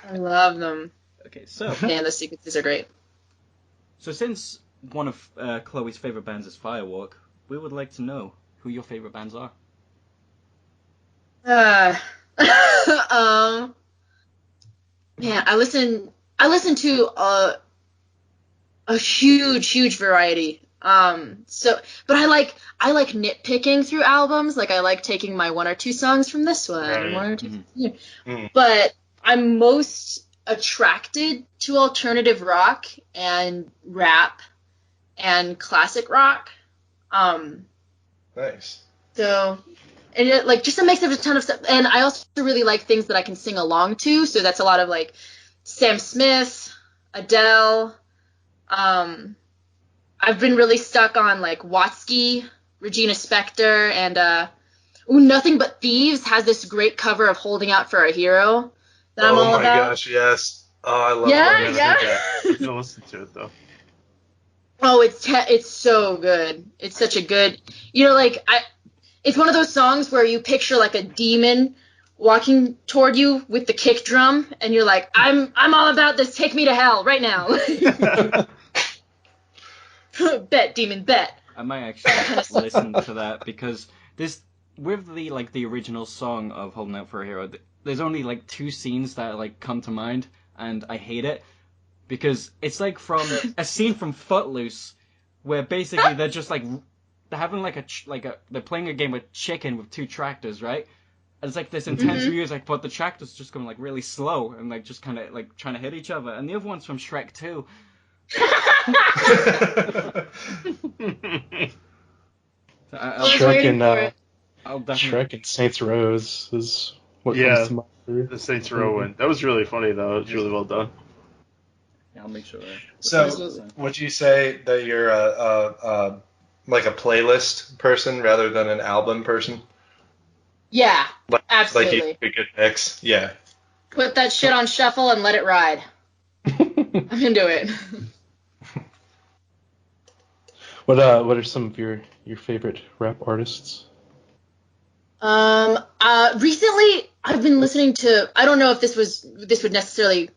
[SPEAKER 1] I love them.
[SPEAKER 2] Okay, so
[SPEAKER 1] Man, the sequences are great.
[SPEAKER 2] since one of Chloe's favorite bands is Firewalk, we would like to know who your favorite bands are.
[SPEAKER 1] Man, I listen to a huge variety. But I like nitpicking through albums. Like I like taking my one or two songs from this one,
[SPEAKER 3] Right.
[SPEAKER 1] and one or two.
[SPEAKER 5] Mm.
[SPEAKER 1] But I'm most attracted to alternative rock and rap and classic rock.
[SPEAKER 5] Nice.
[SPEAKER 1] So, and it like just a mix of a ton of stuff. And I also really like things that I can sing along to. So that's a lot of like Sam Smith, Adele. I've been really stuck on like Watsky, Regina Spektor, and Nothing But Thieves has this great cover of Holding Out for a Hero that I'm all about.
[SPEAKER 5] Oh my gosh, yes. Oh, I love
[SPEAKER 1] Yeah,
[SPEAKER 5] that.
[SPEAKER 1] yeah.
[SPEAKER 3] I'm gonna listen to it though.
[SPEAKER 1] Oh, it's so good. It's such a good, it's one of those songs where you picture like a demon walking toward you with the kick drum, and you're like, I'm all about this. Take me to hell right now. Bet, demon, bet.
[SPEAKER 2] I might actually listen to that because with the original song of Holding Out for a Hero, there's only like two scenes that like come to mind, and I hate it because it's like from a scene from Footloose where basically they're just like they're having they're playing a game with chicken with two tractors, right? And it's like this intense music, but the tractors just going like really slow and like just kind of like trying to hit each other. And the other one's from Shrek 2.
[SPEAKER 4] Shrek and Saints Row is what comes to mind.
[SPEAKER 3] The Saints Row one. That was really funny though. It was really well done.
[SPEAKER 2] Yeah, I'll make sure.
[SPEAKER 5] So, would you say that you're like a playlist person rather than an album person?
[SPEAKER 1] Yeah, absolutely.
[SPEAKER 5] Like a good mix. Yeah.
[SPEAKER 1] Put that shit on shuffle and let it ride. I'm into it.
[SPEAKER 4] What are some of your favorite rap artists?
[SPEAKER 1] Recently I've been listening to, I don't know if this would necessarily,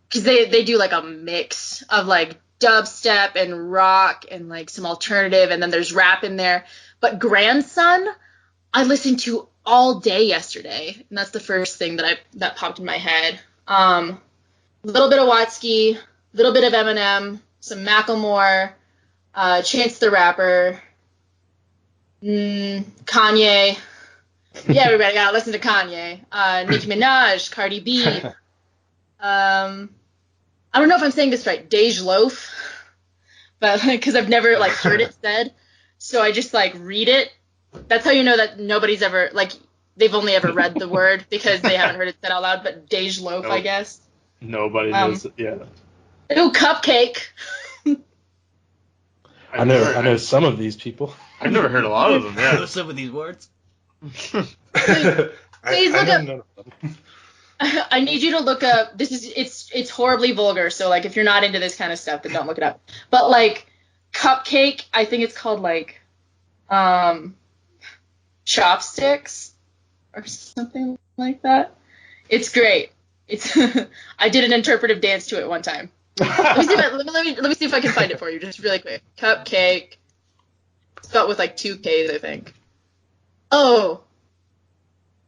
[SPEAKER 1] because they do like a mix of like dubstep and rock and like some alternative, and then there's rap in there. But Grandson, I listened to all day yesterday, and that's the first thing that popped in my head. A little bit of Watsky, a little bit of Eminem, some Macklemore, Chance the Rapper, Kanye. Yeah, everybody gotta listen to Kanye. Nicki Minaj, Cardi B. I don't know if I'm saying this right, Dej Loaf, but because I've never like heard it said, so I just like read it. That's how you know that nobody's ever like they've only ever read the word because they haven't heard it said out loud. But Dej Loaf, I guess.
[SPEAKER 3] Nobody knows. Yeah.
[SPEAKER 1] Ooh, Cupcake.
[SPEAKER 4] I know some of these people.
[SPEAKER 3] I've never heard a lot of them.
[SPEAKER 2] I know
[SPEAKER 3] Yeah.
[SPEAKER 2] some of these words.
[SPEAKER 1] Please look up. I need you to look up. It's horribly vulgar. So like, if you're not into this kind of stuff, then don't look it up. But like, Cupcake, I think it's called like, Chopsticks or something like that. It's great. It's I did an interpretive dance to it one time. Let me see if I can find it for you, just really quick. Cupcake, spelled with like 2 K's, I think. Oh.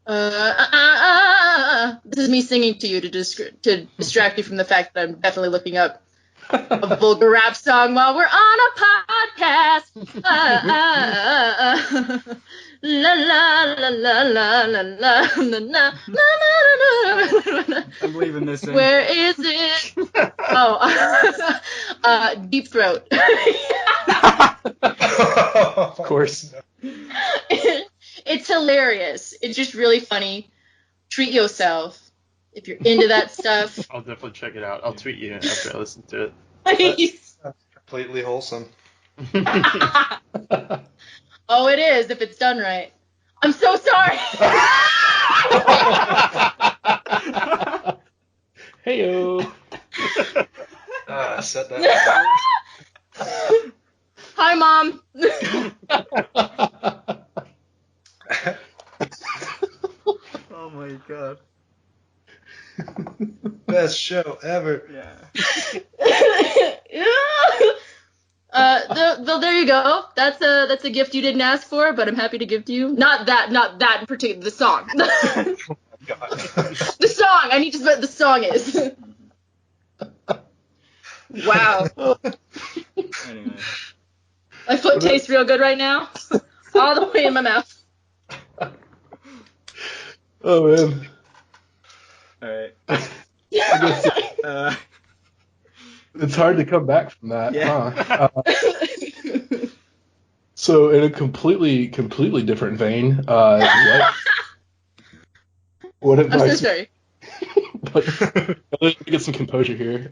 [SPEAKER 1] This is me singing to you to distract you from the fact that I'm definitely looking up a vulgar rap song while we're on a podcast. La la la la la la la la la.
[SPEAKER 2] I'm leaving this in.
[SPEAKER 1] Where is it? Oh, Deep Throat.
[SPEAKER 4] Of course.
[SPEAKER 1] It's hilarious. It's just really funny. Treat yourself if you're into that stuff.
[SPEAKER 3] I'll definitely check it out. I'll tweet you after I listen to it.
[SPEAKER 1] Please.
[SPEAKER 5] That's completely wholesome.
[SPEAKER 1] Oh, it is if it's done right. I'm so sorry.
[SPEAKER 4] Heyo.
[SPEAKER 5] Said that.
[SPEAKER 1] Hi, Mom.
[SPEAKER 2] Oh my god.
[SPEAKER 5] Best show ever.
[SPEAKER 2] Yeah.
[SPEAKER 1] Well, there you go. That's a gift you didn't ask for, but I'm happy to give to you. Not that in particular. The song.
[SPEAKER 5] Oh my God.
[SPEAKER 1] The song. I need to know what the song is. Wow.
[SPEAKER 2] Anyway.
[SPEAKER 1] My foot tastes real good right now. All the way in my mouth.
[SPEAKER 4] Oh man.
[SPEAKER 2] All right.
[SPEAKER 4] I guess it's hard to come back from that,
[SPEAKER 2] Yeah.
[SPEAKER 4] huh? So in a completely different vein, what
[SPEAKER 1] I'm so
[SPEAKER 4] advice?
[SPEAKER 1] sorry.
[SPEAKER 4] Let's get some composure here.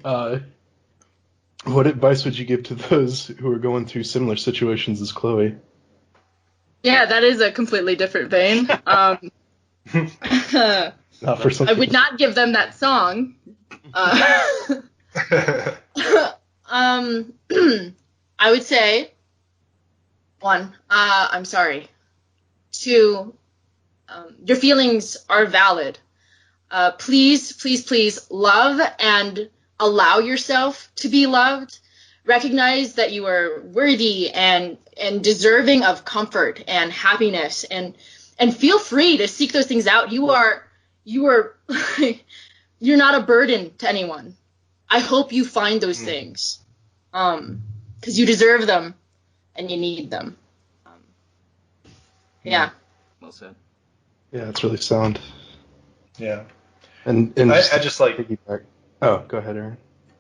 [SPEAKER 4] What advice would you give to those who are going through similar situations as Chloe?
[SPEAKER 1] Yeah, that is a completely different vein. I would not give them that song. I would say, 1, I'm sorry. 2, your feelings are valid. Please love and allow yourself to be loved. Recognize that you are worthy and deserving of comfort and happiness, and feel free to seek those things out. You are you're not a burden to anyone. I hope you find those things, because you deserve them and you need them. Yeah.
[SPEAKER 2] Well said.
[SPEAKER 4] Yeah, it's really sound.
[SPEAKER 5] Yeah.
[SPEAKER 4] And
[SPEAKER 5] I just like.
[SPEAKER 4] piggyback. Oh, go ahead, Aaron.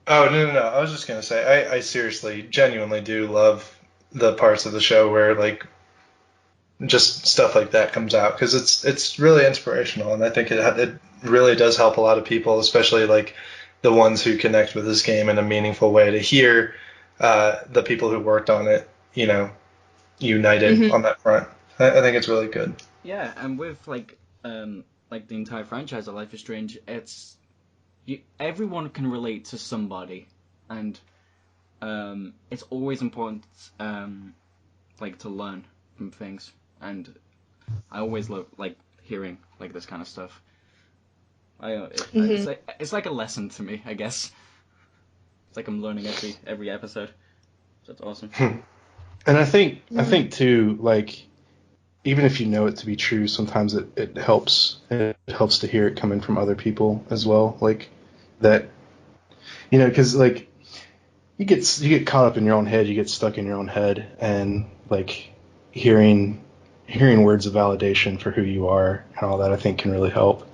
[SPEAKER 5] Oh, no. I was just going to say, I seriously, genuinely do love the parts of the show where, like, just stuff like that comes out, because it's really inspirational, and I think it really does help a lot of people, especially, like, the ones who connect with this game in a meaningful way, to hear the people who worked on it, united on that front. I think it's really good.
[SPEAKER 2] Yeah, and with, like the entire franchise of Life is Strange, everyone can relate to somebody, and it's always important to learn from things, and I always love hearing this kind of stuff. It's like a lesson to me, I guess. It's like I'm learning every episode. So it's awesome.
[SPEAKER 4] And I think too, even if you know it to be true, sometimes it helps. It helps to hear it coming from other people as well. That, because you get caught up in your own head, you get stuck in your own head, and hearing words of validation for who you are and all that, I think can really help.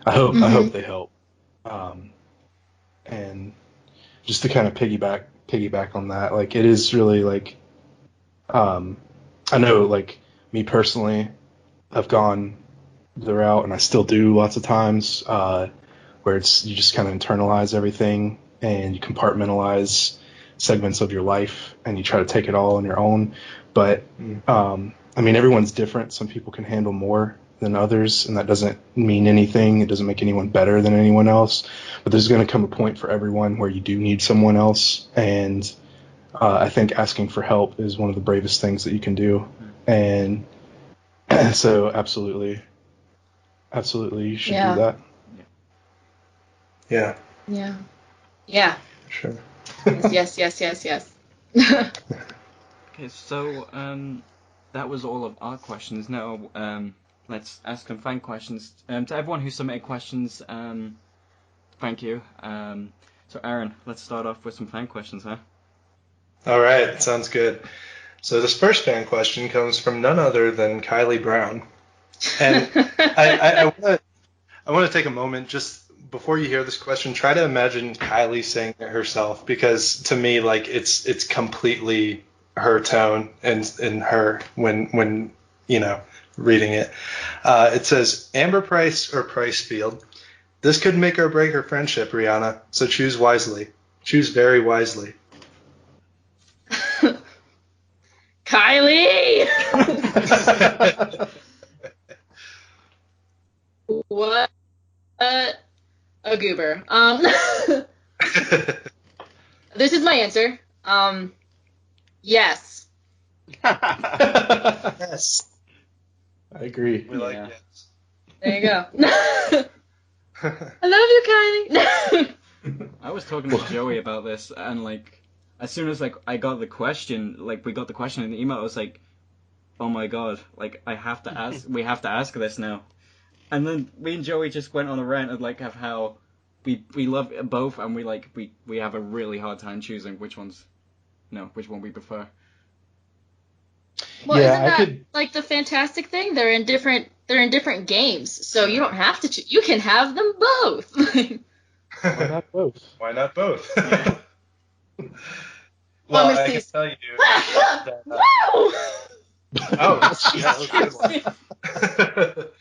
[SPEAKER 4] I hope they help. And just to kind of piggyback on that, it is really I know me personally, I've gone the route, and I still do lots of times, where you just kind of internalize everything and you compartmentalize segments of your life and you try to take it all on your own. But everyone's different. Some people can handle more than others, and that doesn't mean anything. It doesn't make anyone better than anyone else. But there's going to come a point for everyone where you do need someone else, and I think asking for help is one of the bravest things that you can do. And so absolutely you should do that.
[SPEAKER 5] Yeah.
[SPEAKER 1] Yeah.
[SPEAKER 5] Sure.
[SPEAKER 1] Yes.
[SPEAKER 2] Okay, so that was all of our questions. Now let's ask some fan questions. To everyone who submitted questions, thank you. So Aaron, let's start off with some fan questions, huh?
[SPEAKER 5] All right, sounds good. So this first fan question comes from none other than Kiley Brown, and I want to take a moment just before you hear this question. Try to imagine Kiley saying it herself, because to me, it's completely her tone and her when reading it. It says, Amber Price or Price Field. This could make or break her friendship, Rhianna. So choose wisely. Choose very wisely.
[SPEAKER 1] Kiley! What a goober. This is my answer. Yes.
[SPEAKER 5] Yes.
[SPEAKER 4] I agree.
[SPEAKER 5] We like yes.
[SPEAKER 1] There you go. I love you, Kiley.
[SPEAKER 2] I was talking to Joey about this, and as soon as like I got the question, like we got the question in the email, I was like, oh my god, like I have to ask, we have to ask this now. And then me and Joey just went on a rant of like of how we love both, and we have a really hard time choosing which one we prefer.
[SPEAKER 1] Well, isn't that like the fantastic thing? They're in different games, so you don't have to you can have them both.
[SPEAKER 4] Why not both?
[SPEAKER 5] Why not both?
[SPEAKER 1] Well,
[SPEAKER 5] I can tell you that,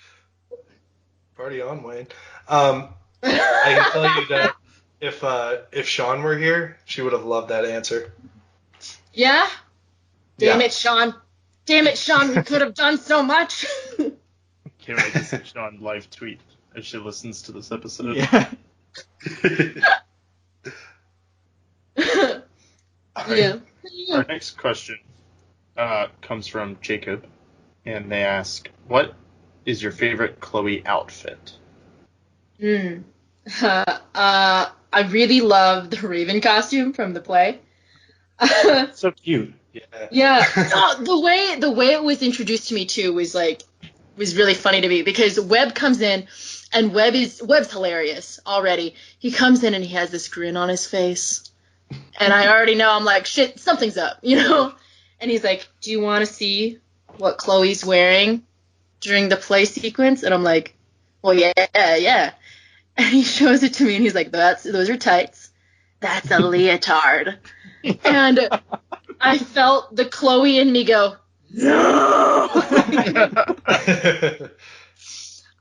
[SPEAKER 5] Party on, Wayne. I can tell you that if Sean were here, she would have loved that answer.
[SPEAKER 1] Yeah? Damn it, Sean. Damn it, Sean, we could have done so much.
[SPEAKER 3] Can't wait to see Sean live tweet as she listens to this episode.
[SPEAKER 2] Yeah.
[SPEAKER 1] Yeah.
[SPEAKER 3] Our next question comes from Jacob, and they ask, "What is your favorite Chloe outfit?"
[SPEAKER 1] I really love the Raven costume from the play.
[SPEAKER 4] So cute.
[SPEAKER 1] Yeah. Oh, the way it was introduced to me too was really funny to me, because Webb comes in, and Webb's hilarious already. He comes in and he has this grin on his face, and I already know, I'm like, shit, something's up, you know? And he's like, do you want to see what Chloe's wearing during the play sequence? And I'm like, well, yeah. And he shows it to me, and he's like, those are tights. That's a leotard. And I felt the Chloe in me go, no!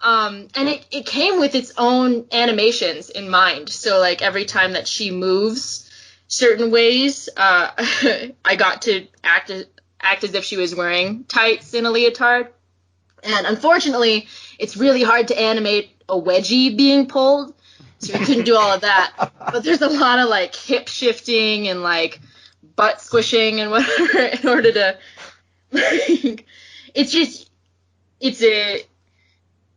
[SPEAKER 1] And it came with its own animations in mind. So, like, every time that she moves certain ways, I got to act as if she was wearing tights in a leotard. And unfortunately, it's really hard to animate a wedgie being pulled, so we couldn't do all of that. But there's a lot of, like, hip shifting and, like, butt squishing and whatever in order to, like, it's a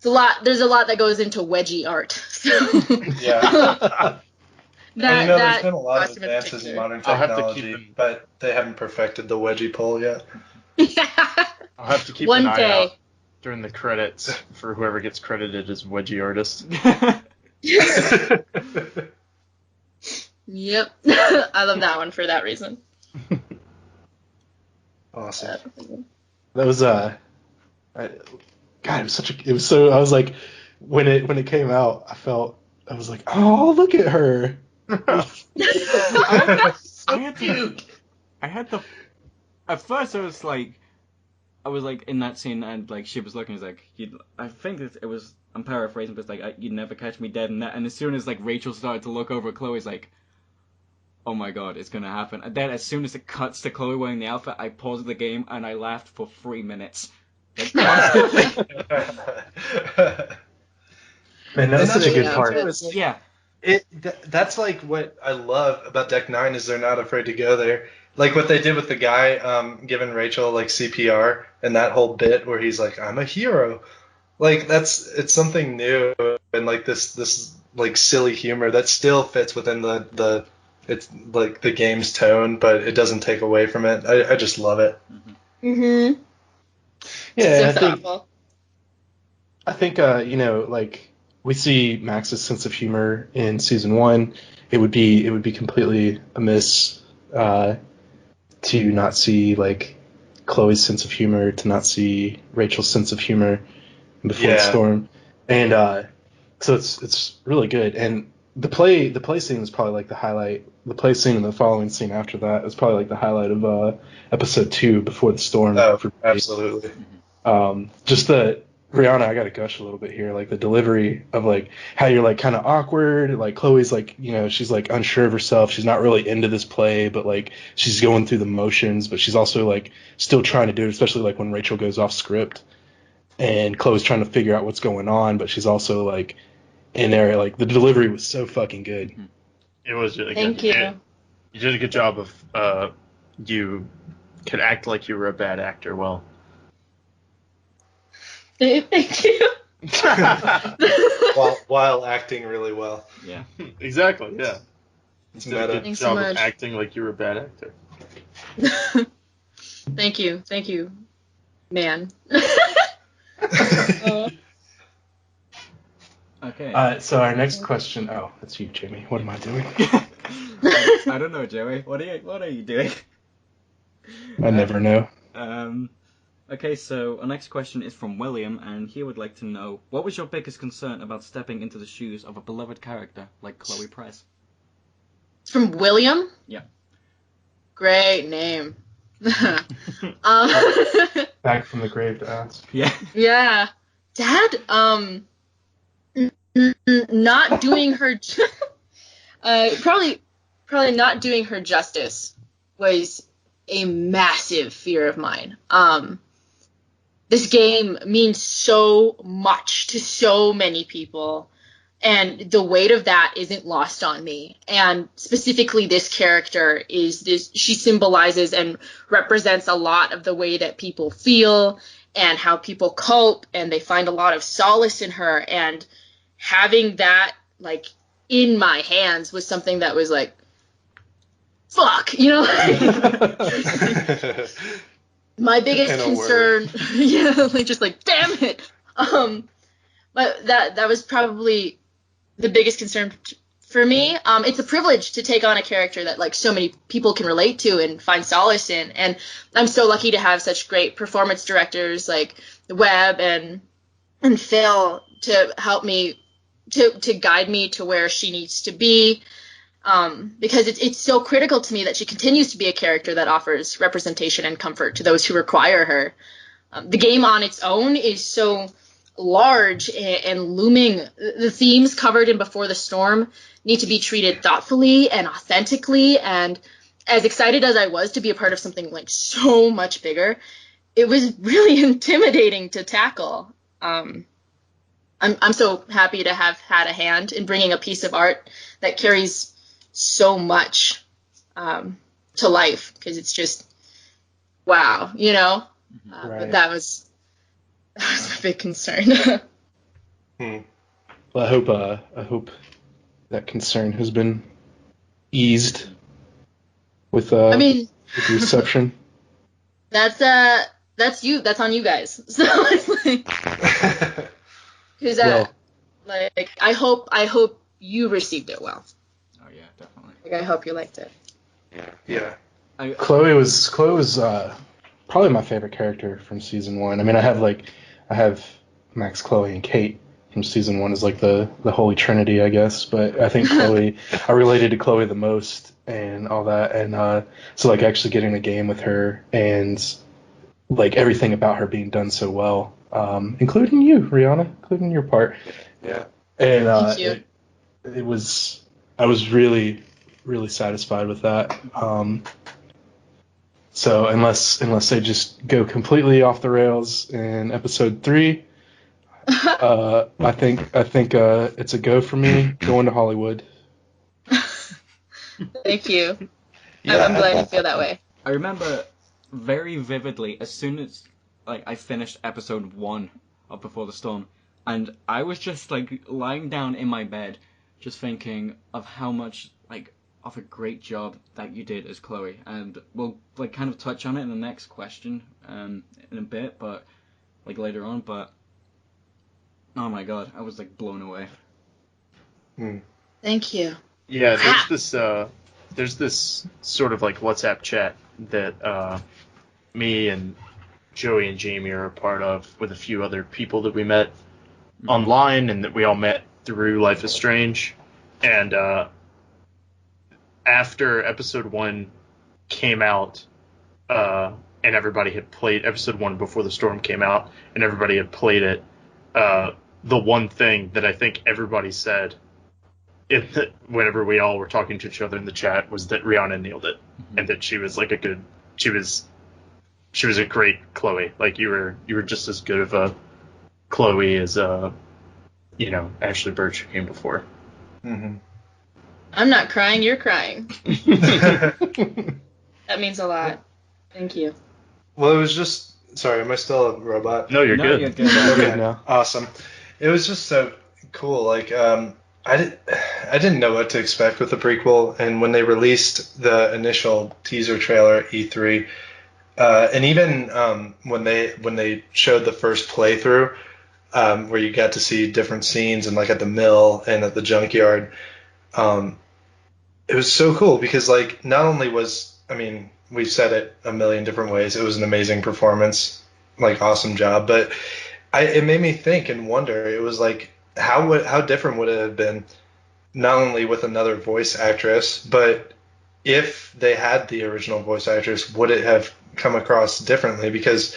[SPEAKER 1] lot. There's a lot that goes into wedgie art. So.
[SPEAKER 5] Yeah. There's been a lot of advances in modern technology, but they haven't perfected the wedgie pull yet.
[SPEAKER 1] Yeah.
[SPEAKER 3] I'll have to keep an eye out during the credits for whoever gets credited as wedgie artist.
[SPEAKER 1] Yep. I love that one for that reason.
[SPEAKER 5] Awesome.
[SPEAKER 4] That was God, it was so, I was like, when it came out, I was like, oh, look at her.
[SPEAKER 2] At first I was like in that scene, and like she was looking, I think it was, I'm paraphrasing, but it's like, you'd never catch me dead in that. And as soon as like Rachel started to look over, Chloe's like, oh my god, it's gonna happen. And then as soon as it cuts to Chloe wearing the outfit, I paused the game and I laughed for 3 minutes. Like, constantly.
[SPEAKER 4] Man, that was such a good part.
[SPEAKER 2] Yeah.
[SPEAKER 5] That's like what I love about Deck 9 is they're not afraid to go there. Like what they did with the guy giving Rachel like CPR and that whole bit where he's like, I'm a hero. Like it's something new, and like this like silly humor that still fits within the it's like the game's tone, but it doesn't take away from it. I just love it.
[SPEAKER 1] Mm-hmm.
[SPEAKER 4] Yeah, I think like we see Max's sense of humor in season 1. It would be completely amiss to not see like Chloe's sense of humor, to not see Rachel's sense of humor before the storm, and so it's really good. And the play scene is probably like the highlight. The play scene and the following scene after that is probably like the highlight of episode 2, Before the Storm.
[SPEAKER 5] Oh, absolutely.
[SPEAKER 4] Just the Rhianna, I gotta gush a little bit here. Like the delivery of like how you're like kind of awkward. Like Chloe's like, she's like unsure of herself. She's not really into this play, but like she's going through the motions. But she's also like still trying to do it, especially like when Rachel goes off script and Chloe's trying to figure out what's going on. But she's also like in there. Like the delivery was so fucking good.
[SPEAKER 3] It was really good.
[SPEAKER 1] Thank you.
[SPEAKER 3] You did a good job of you could act like you were a bad actor well.
[SPEAKER 1] Thank you.
[SPEAKER 5] while acting really well.
[SPEAKER 2] Yeah.
[SPEAKER 3] Exactly, yeah. You did a good
[SPEAKER 1] Thanks
[SPEAKER 3] job
[SPEAKER 1] so
[SPEAKER 3] of
[SPEAKER 1] much.
[SPEAKER 3] acting like you were a bad actor.
[SPEAKER 1] Thank you, man.
[SPEAKER 2] Okay.
[SPEAKER 4] So our next question. Oh, that's you, Jamie. What am I doing?
[SPEAKER 2] I don't know, Joey. What are you doing?
[SPEAKER 4] I never know.
[SPEAKER 2] Okay, so our next question is from William, and he would like to know, what was your biggest concern about stepping into the shoes of a beloved character like Chloe Price?
[SPEAKER 1] It's from William?
[SPEAKER 2] Yeah.
[SPEAKER 1] Great name.
[SPEAKER 4] Back from the grave to ask.
[SPEAKER 2] Yeah.
[SPEAKER 1] Yeah. Dad, not doing her probably not doing her justice was a massive fear of mine. This game means so much to so many people, and the weight of that isn't lost on me. And specifically, this character she symbolizes and represents a lot of the way that people feel and how people cope, and they find a lot of solace in her. And having that, like, in my hands was something that was like, fuck, you know? My biggest concern, yeah, like, just like, damn it. But that was probably the biggest concern for me. It's a privilege to take on a character that, like, so many people can relate to and find solace in. And I'm so lucky to have such great performance directors like Webb and Phil to help me, to guide me to where she needs to be. Because it's so critical to me that she continues to be a character that offers representation and comfort to those who require her. The game on its own is so large and looming. The themes covered in Before the Storm need to be treated thoughtfully and authentically. And as excited as I was to be a part of something like so much bigger, it was really intimidating to tackle. I'm so happy to have had a hand in bringing a piece of art that carries so much to life, because it's just wow, you know.
[SPEAKER 4] Right.
[SPEAKER 1] But that was a big concern.
[SPEAKER 4] Well, I hope that concern has been eased with
[SPEAKER 1] I mean,
[SPEAKER 4] with the reception.
[SPEAKER 1] that's you. That's on you guys. So it's like, because like I hope you received it well.
[SPEAKER 2] Oh yeah, definitely.
[SPEAKER 1] Like, I hope you liked it.
[SPEAKER 5] Yeah.
[SPEAKER 4] Chloe was probably my favorite character from season 1. I mean, I have Max, Chloe, and Kate from season 1 as like the holy trinity, I guess. But I think Chloe, I related to Chloe the most and all that. And so like actually getting a game with her and like everything about her being done so well, including you, Rhianna, including your part.
[SPEAKER 5] Yeah.
[SPEAKER 4] And
[SPEAKER 1] Thank you.
[SPEAKER 4] I was really, really satisfied with that. So unless they just go completely off the rails in episode 3, I think it's a go for me going to Hollywood.
[SPEAKER 1] Thank you.
[SPEAKER 5] Yeah.
[SPEAKER 1] I'm glad you feel that way.
[SPEAKER 2] I remember very vividly as soon as like I finished episode 1 of Before the Storm, and I was just like lying down in my bed, just thinking of how much like of a great job that you did as Chloe, and we'll like kind of touch on it in the next question in a bit, but like later on. But oh my god, I was like blown away.
[SPEAKER 1] Thank you.
[SPEAKER 3] Yeah, there's this sort of like WhatsApp chat that me and Joey and Jamie are a part of with a few other people that we met online and that we all met through Life is Strange. And after episode 1 came out, and everybody had played episode 1 Before the Storm came out, and everybody had played it, the one thing that I think everybody said whenever we all were talking to each other in the chat was that Rhianna nailed it, and that she was like she was a great Chloe. Like you were just as good of a Chloe as Ashley Birch who came before.
[SPEAKER 5] Mm-hmm.
[SPEAKER 1] I'm not crying, you're crying. That means a lot. Thank you.
[SPEAKER 5] Well, it was just... Sorry, am I still a robot?
[SPEAKER 3] No, you're good.
[SPEAKER 2] You're good.
[SPEAKER 5] Okay,
[SPEAKER 4] now.
[SPEAKER 5] awesome. It was just so cool. Like, I didn't know what to expect with the prequel, and when they released the initial teaser trailer at E3, and even when they showed the first playthrough, where you got to see different scenes and like at the mill and at the junkyard, it was so cool because like not only was, I mean, we've said it a million different ways, it was an amazing performance, like awesome job, but it made me think and wonder. It was like how different would it have been not only with another voice actress, but if they had the original voice actress, would it have come across differently? Because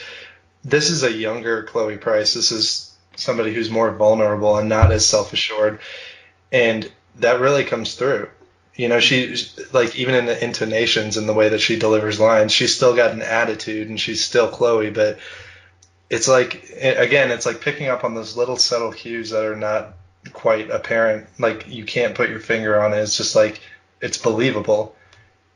[SPEAKER 5] this is a younger Chloe Price. This is somebody who's more vulnerable and not as self-assured, and that really comes through. You know, she's like, even in the intonations and the way that she delivers lines, she's still got an attitude and she's still Chloe, but it's like, again, it's like picking up on those little subtle cues that are not quite apparent. Like, you can't put your finger on it. It's just like, it's believable.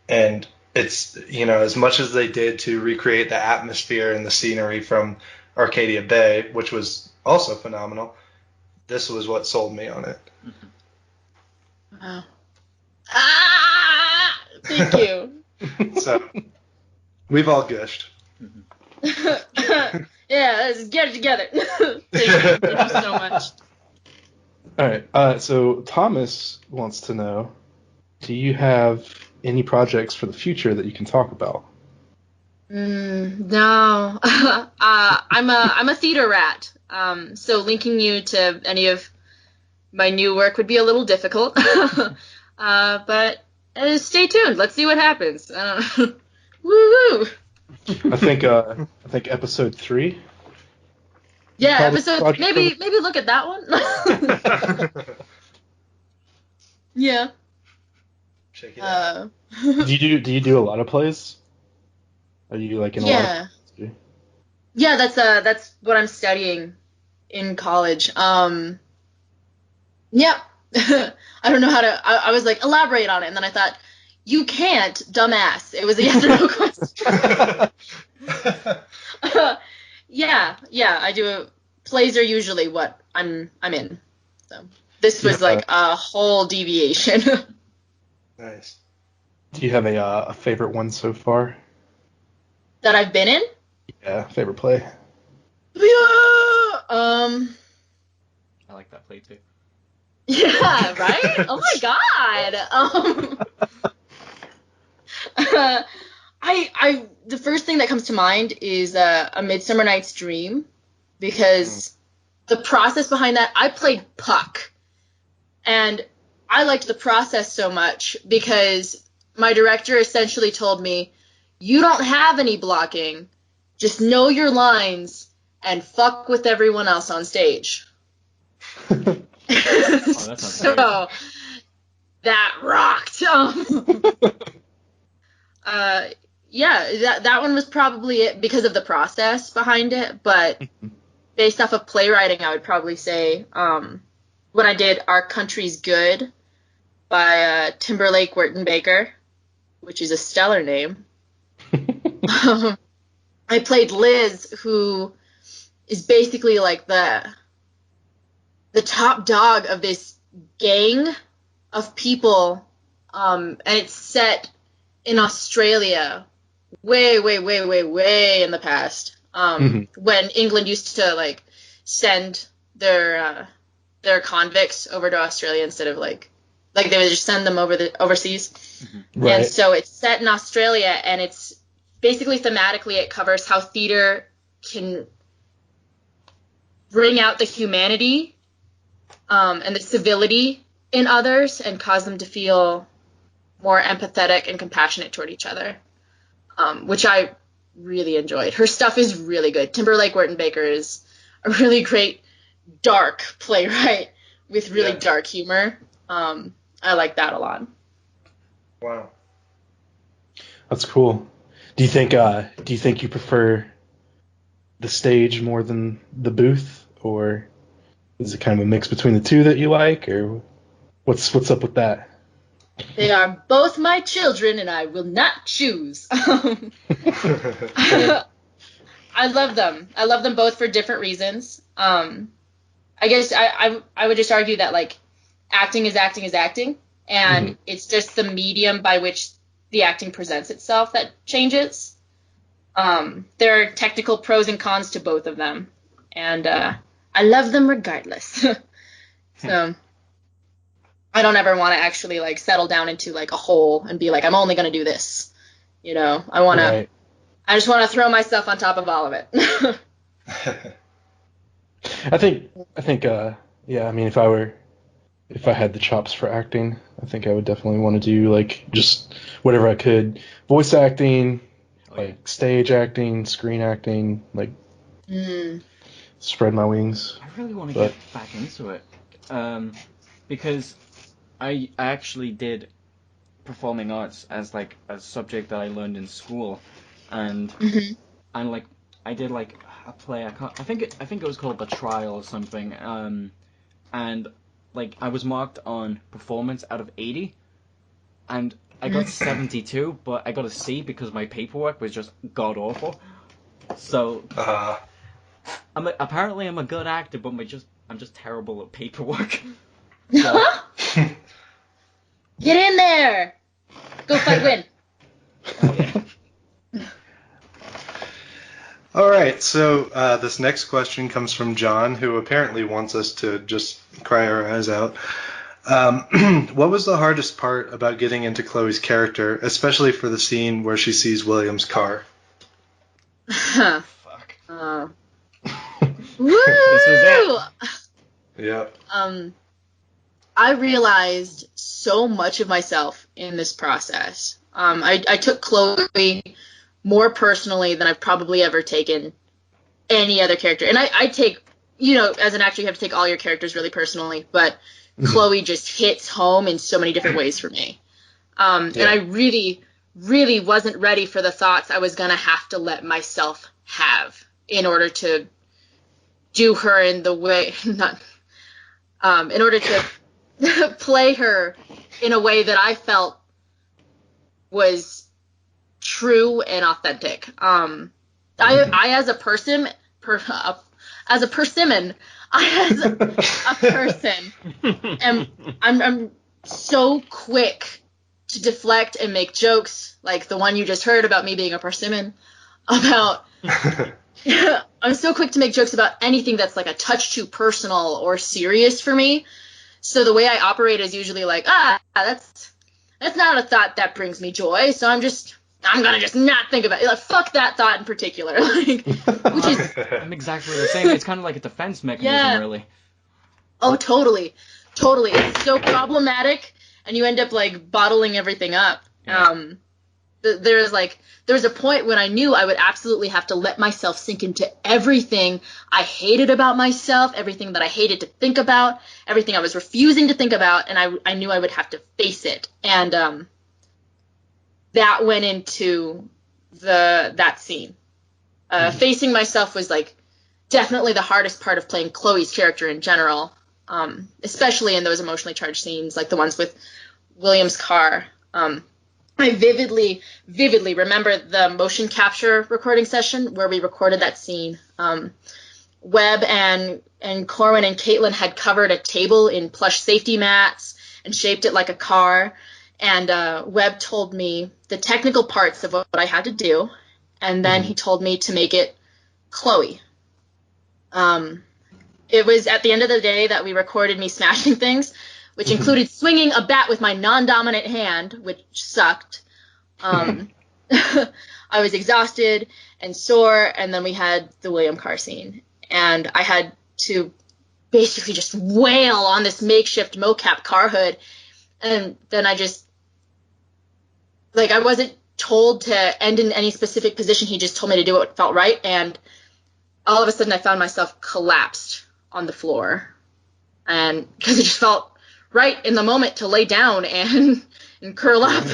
[SPEAKER 5] And it's, you know, as much as they did to recreate the atmosphere and the scenery from Arcadia Bay, which was also phenomenal, this was what sold me on it.
[SPEAKER 1] Wow. Ah! Thank you.
[SPEAKER 5] So, we've all gushed.
[SPEAKER 1] Yeah, let's get it together. Thank you so much.
[SPEAKER 4] All right. So Thomas wants to know, do you have any projects for the future that you can talk about?
[SPEAKER 1] No. I'm a theater rat. So linking you to any of my new work would be a little difficult. But stay tuned. Let's see what happens. Woo woo.
[SPEAKER 4] I think episode 3.
[SPEAKER 1] Yeah, episode. Maybe look at that one. Yeah.
[SPEAKER 5] Check it out.
[SPEAKER 4] Do you do a lot of plays? Are you like in a lot of...
[SPEAKER 1] Yeah, that's what I'm studying in college. Yeah. I don't know how to. I was like, elaborate on it, and then I thought, you can't, dumbass. It was a yes or no question. Yeah, I do. Plays are usually what I'm in. So this was like a whole deviation.
[SPEAKER 5] Nice.
[SPEAKER 4] Do you have a favorite one so far?
[SPEAKER 1] That I've been in?
[SPEAKER 4] Yeah, favorite play.
[SPEAKER 1] Yeah.
[SPEAKER 2] I like that play too.
[SPEAKER 1] Yeah, right? Oh my god. I the first thing that comes to mind is A Midsummer Night's Dream, because the process behind that, I played Puck, and I liked the process so much because my director essentially told me, you don't have any blocking, just know your lines and fuck with everyone else on stage.
[SPEAKER 2] That
[SPEAKER 1] So that rocked. Yeah, that one was probably it because of the process behind it, but based off of playwriting, I would probably say when I did Our Country's Good by Timberlake Wharton Baker, which is a stellar name. I played Liz, who is basically like the top dog of this gang of people, and it's set in Australia way in the past, when England used to like send their convicts over to Australia instead of like they would just send them overseas.
[SPEAKER 4] Right.
[SPEAKER 1] And so it's set in Australia, and it's basically thematically it covers how theater can bring out the humanity and the civility in others and cause them to feel more empathetic and compassionate toward each other, which I really enjoyed. Her stuff is really good. Timberlake Wharton Baker is a really great dark playwright with really dark humor. I like that a lot.
[SPEAKER 5] Wow.
[SPEAKER 4] That's cool. Do you think you prefer the stage more than the booth, or is it kind of a mix between the two that you like, or what's up with that?
[SPEAKER 1] They are both my children, and I will not choose. I love them. I love them both for different reasons. I guess I would just argue that like acting is acting is acting, and it's just the medium by which the acting presents itself that changes. There are technical pros and cons to both of them, and I love them regardless. So I don't ever want to actually like settle down into like a hole and be like, I'm only going to do this. You know, I just want to throw myself on top of all of it.
[SPEAKER 4] I think, yeah, I mean, if I had the chops for acting, I think I would definitely want to do like just whatever I could. Voice acting, like stage acting, screen acting, like spread my wings.
[SPEAKER 2] I really want to get back into it. Because I actually did performing arts as like a subject that I learned in school, and like I did like a play. I think it was called The Trial or something. And like I was marked on performance out of 80, and I got 72, but I got a C because my paperwork was just god awful. So apparently I'm a good actor, but I'm just terrible at paperwork. So.
[SPEAKER 1] Get in there! Go fight, win.
[SPEAKER 2] Oh, yeah.
[SPEAKER 5] All right, so this next question comes from John, who apparently wants us to just cry our eyes out. What was the hardest part about getting into Chloe's character, especially for the scene where she sees William's car?
[SPEAKER 2] Fuck.
[SPEAKER 1] Woo!
[SPEAKER 2] This was it.
[SPEAKER 5] Yep.
[SPEAKER 1] I realized so much of myself in this process. I took Chloe more personally than I've probably ever taken any other character. And I take, you know, as an actor, you have to take all your characters really personally, but Chloe just hits home in so many different ways for me. And I really, really wasn't ready for the thoughts I was going to have to let myself have in order to do her in the way, in order to play her in a way that I felt was true and authentic. I as a person, as a persimmon, I'm so quick to deflect and make jokes, like the one you just heard about me being a persimmon, about. I'm so quick to make jokes about anything that's like a touch too personal or serious for me. So the way I operate is usually like, that's not a thought that brings me joy. So I'm gonna just not think about it. Like, fuck that thought in particular. Like, which is.
[SPEAKER 2] I'm exactly the same. It's kind of like a defense mechanism, really.
[SPEAKER 1] Oh, totally. It's so problematic, and you end up like bottling everything up. Yeah. There's a point when I knew I would absolutely have to let myself sink into everything I hated about myself, everything that I hated to think about, everything I was refusing to think about, and I knew I would have to face it. And that went into that scene. Facing myself was like definitely the hardest part of playing Chloe's character in general, especially in those emotionally charged scenes like the ones with William's car. I vividly remember the motion capture recording session where we recorded that scene. Webb and Corwin and Caitlin had covered a table in plush safety mats and shaped it like a car. And Webb told me the technical parts of what I had to do, and then he told me to make it Chloe. It was at the end of the day that we recorded me smashing things, which included swinging a bat with my non-dominant hand, which sucked. I was exhausted and sore, and then we had the William Carr scene. And I had to basically just wail on this makeshift mocap car hood. And then I wasn't told to end in any specific position. He just told me to do what felt right. And all of a sudden I found myself collapsed on the floor. And because it just felt right in the moment to lay down and curl up.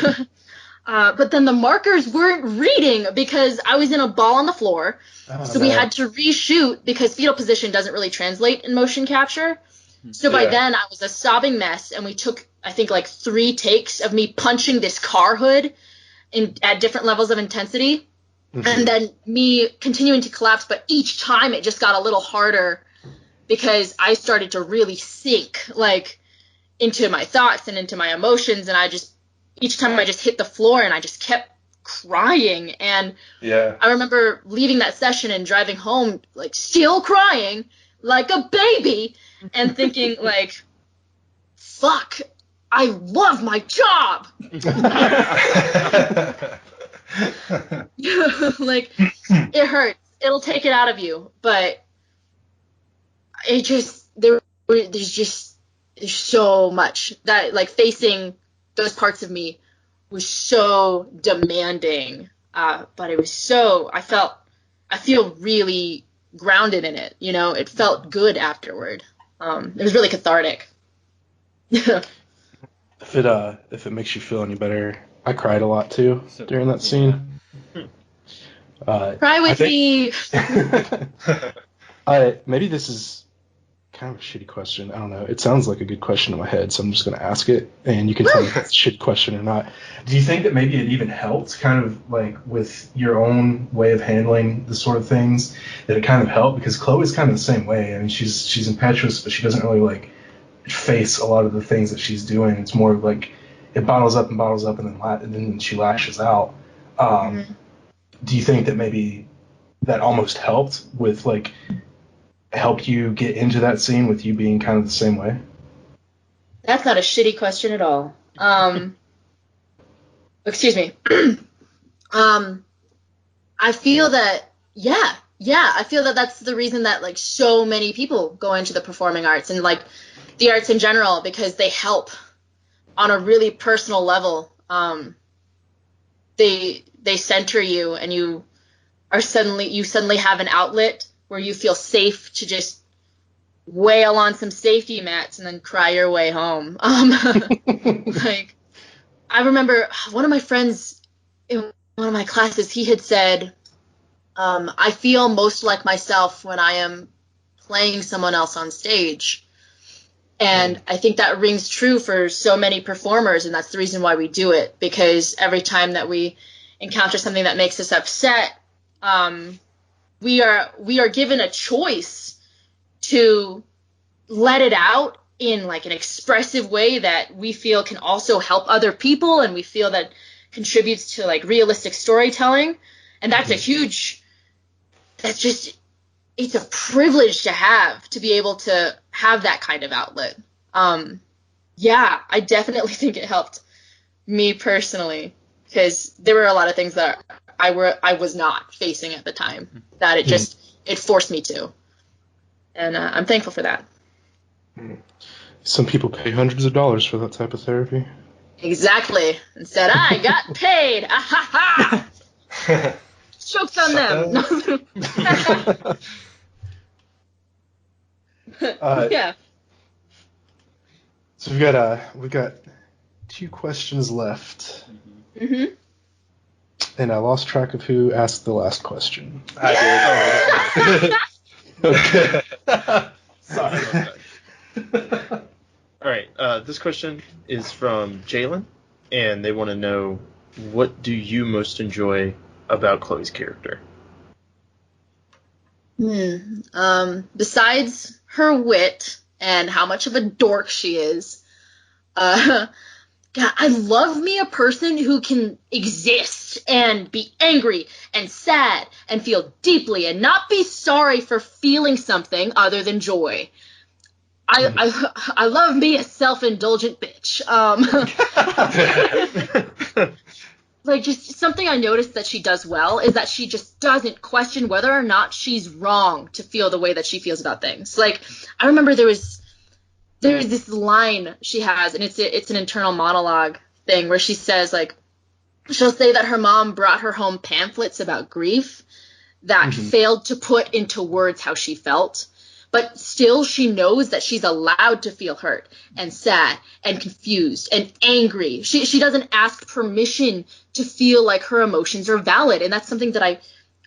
[SPEAKER 1] But then the markers weren't reading because I was in a ball on the floor. So we had to reshoot because fetal position doesn't really translate in motion capture. So by then I was a sobbing mess, and we took, I think, like 3 takes of me punching this car hood at different levels of intensity. And then me continuing to collapse, but each time it just got a little harder because I started to really sink, like, into my thoughts and into my emotions, and each time I just hit the floor and I just kept crying. And I remember leaving that session and driving home, like, still crying like a baby, and thinking, like, fuck, I love my job. Like, it hurts. It'll take it out of you, but there's so much that, like, facing those parts of me was so demanding, but it was so, I feel really grounded in it, it felt good afterward. It was really cathartic.
[SPEAKER 4] If it makes you feel any better, I cried a lot too during that scene.
[SPEAKER 1] Cry with me.
[SPEAKER 4] Maybe this is kind of a shitty question. I don't know. It sounds like a good question in my head, so I'm just going to ask it, and you can tell me if it's a shitty question or not. Do you think that maybe it even helped, kind of like with your own way of handling the sort of things, that it kind of helped? Because Chloe's kind of the same way. I mean, she's impetuous, but she doesn't really like face a lot of the things that she's doing. It's more like it bottles up, and then she lashes out. Do you think that maybe that almost helped with, like, helped you get into that scene with you being kind of the same way?
[SPEAKER 1] That's not a shitty question at all. Excuse me. I feel that, I feel that that's the reason that, like, so many people go into the performing arts and, like, the arts in general, because they help on a really personal level. They center you, and you suddenly have an outlet where you feel safe to just wail on some safety mats and then cry your way home. Like, I remember one of my friends in one of my classes, he had said, I feel most like myself when I am playing someone else on stage. And I think that rings true for so many performers, and that's the reason why we do it, because every time that we encounter something that makes us upset, we are given a choice to let it out in, like, an expressive way that we feel can also help other people, and we feel that contributes to, like, realistic storytelling. And that's it's a privilege to be able to have that kind of outlet. I definitely think it helped me personally, because there were a lot of things that I was not facing at the time that it forced me to. And I'm thankful for that.
[SPEAKER 4] Some people pay hundreds of dollars for that type of therapy.
[SPEAKER 1] Exactly. Instead, I got paid. Ah, ha, ha. Jokes on them. Yeah.
[SPEAKER 4] So we've got 2 questions left.
[SPEAKER 1] Mm-hmm.
[SPEAKER 4] And I lost track of who asked the last question.
[SPEAKER 5] I did.
[SPEAKER 3] Okay. Sorry about that. All right. This question is from Jalen, and they want to know, what do you most enjoy about Chloe's character?
[SPEAKER 1] Besides her wit and how much of a dork she is, God, I love me a person who can exist and be angry and sad and feel deeply and not be sorry for feeling something other than joy. I love me a self-indulgent bitch. Like, just something I noticed that she does well is that she just doesn't question whether or not she's wrong to feel the way that she feels about things. Like, I remember there's this line she has, and it's an internal monologue thing where she says, like, she'll say that her mom brought her home pamphlets about grief that failed to put into words how she felt. But still, she knows that she's allowed to feel hurt and sad and confused and angry. She doesn't ask permission to feel like her emotions are valid, and that's something that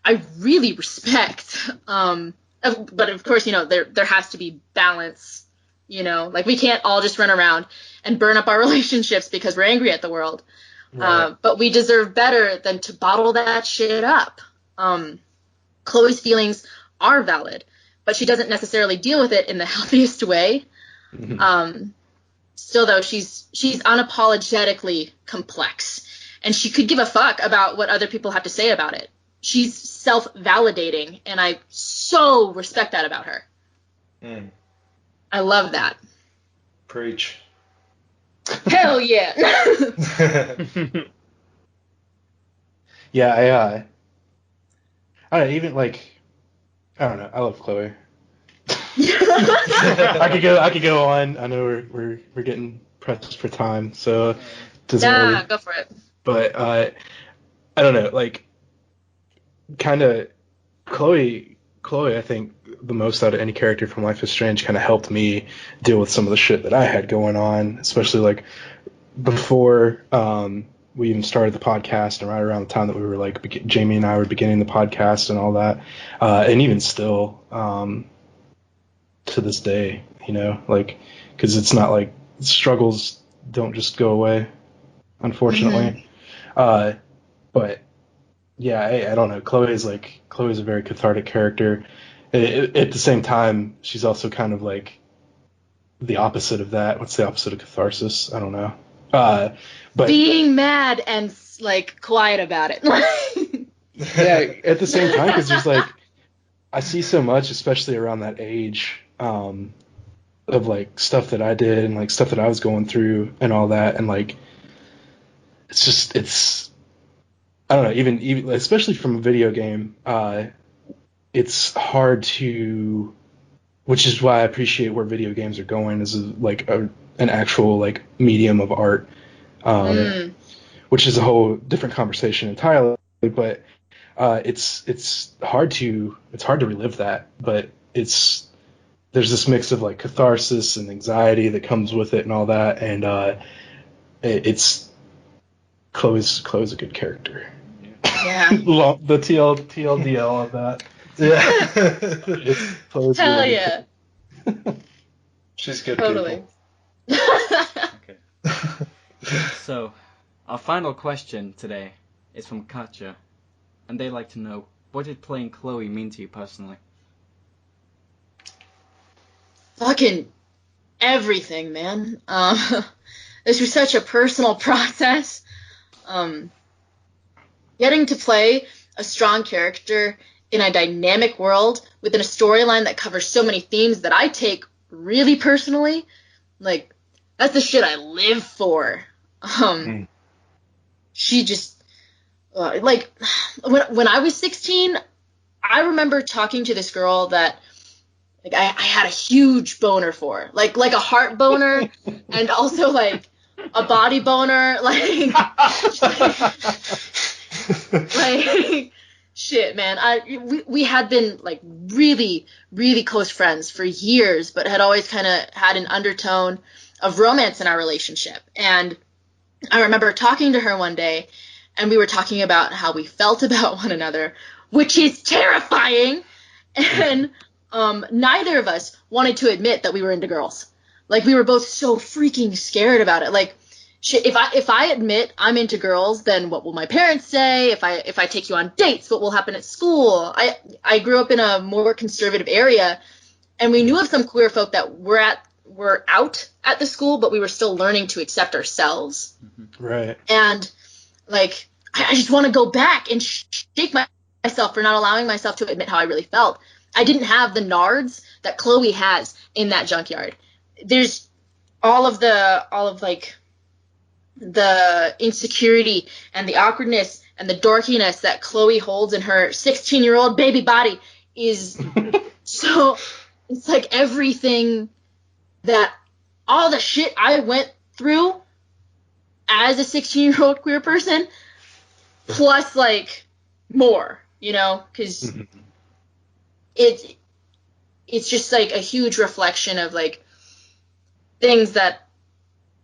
[SPEAKER 1] I really respect. But of course, there has to be balance. Like, we can't all just run around and burn up our relationships because we're angry at the world. Right. But we deserve better than to bottle that shit up. Chloe's feelings are valid, but she doesn't necessarily deal with it in the healthiest way. still though, she's unapologetically complex, and she could give a fuck about what other people have to say about it. She's self-validating, and I so respect that about her. I love that.
[SPEAKER 5] Preach.
[SPEAKER 1] Hell yeah.
[SPEAKER 4] Yeah, I don't know, even like, I don't know, I love Chloe. I could go on. I know we're getting pressed for time, so it doesn't really,
[SPEAKER 1] go for it.
[SPEAKER 4] but I don't know, like, kind of Chloe, I think the most out of any character from Life is Strange kind of helped me deal with some of the shit that I had going on, especially like before we even started the podcast, and right around the time that we were like Jamie and I were beginning the podcast and all that, and even still to this day, you know, like, because it's not like struggles don't just go away, unfortunately. But yeah, I don't know. Chloe's a very cathartic character. At the same time, she's also kind of like the opposite of that. What's the opposite of catharsis? I don't know. But
[SPEAKER 1] being mad and like quiet about it.
[SPEAKER 4] Yeah, at the same time, because there's like, I see so much, especially around that age, of like stuff that I did and like stuff that I was going through and all that, and like it's I don't know, even especially from a video game, it's hard to, which is why I appreciate where video games are going as an actual like medium of art, which is a whole different conversation entirely. But it's hard to relive that. But there's this mix of like catharsis and anxiety that comes with it and all that, and it's Chloe's a good character.
[SPEAKER 1] Yeah.
[SPEAKER 4] The TLDL of that.
[SPEAKER 5] Yeah.
[SPEAKER 1] Hell really yeah.
[SPEAKER 5] She's good.
[SPEAKER 1] Totally.
[SPEAKER 2] Okay. So, our final question today is from Katja, and they'd like to know, what did playing Chloe mean to you personally?
[SPEAKER 1] Fucking everything, man. This was such a personal process. Getting to play a strong character in a dynamic world within a storyline that covers so many themes that I take really personally, like, that's the shit I live for. She just, like, when I was 16, I remember talking to this girl that, like, I had a huge boner for, like a heart boner, and also like a body boner, like shit, man. We had been like really, really close friends for years, but had always kind of had an undertone of romance in our relationship. And I remember talking to her one day, and we were talking about how we felt about one another, which is terrifying. And neither of us wanted to admit that we were into girls. Like, we were both so freaking scared about it. Like, shit, if I admit I'm into girls, then what will my parents say? If I take you on dates, what will happen at school? I grew up in a more conservative area, and we knew of some queer folk that were out at the school, but we were still learning to accept ourselves.
[SPEAKER 4] Right.
[SPEAKER 1] And like, I just want to go back and shake myself for not allowing myself to admit how I really felt. I didn't have the nards that Chloe has in that junkyard. There's all of like the insecurity and the awkwardness and the dorkiness that Chloe holds in her 16-year-old baby body is so, it's like everything that, all the shit I went through as a 16-year-old queer person, plus like more, you know, because it's just like a huge reflection of like things that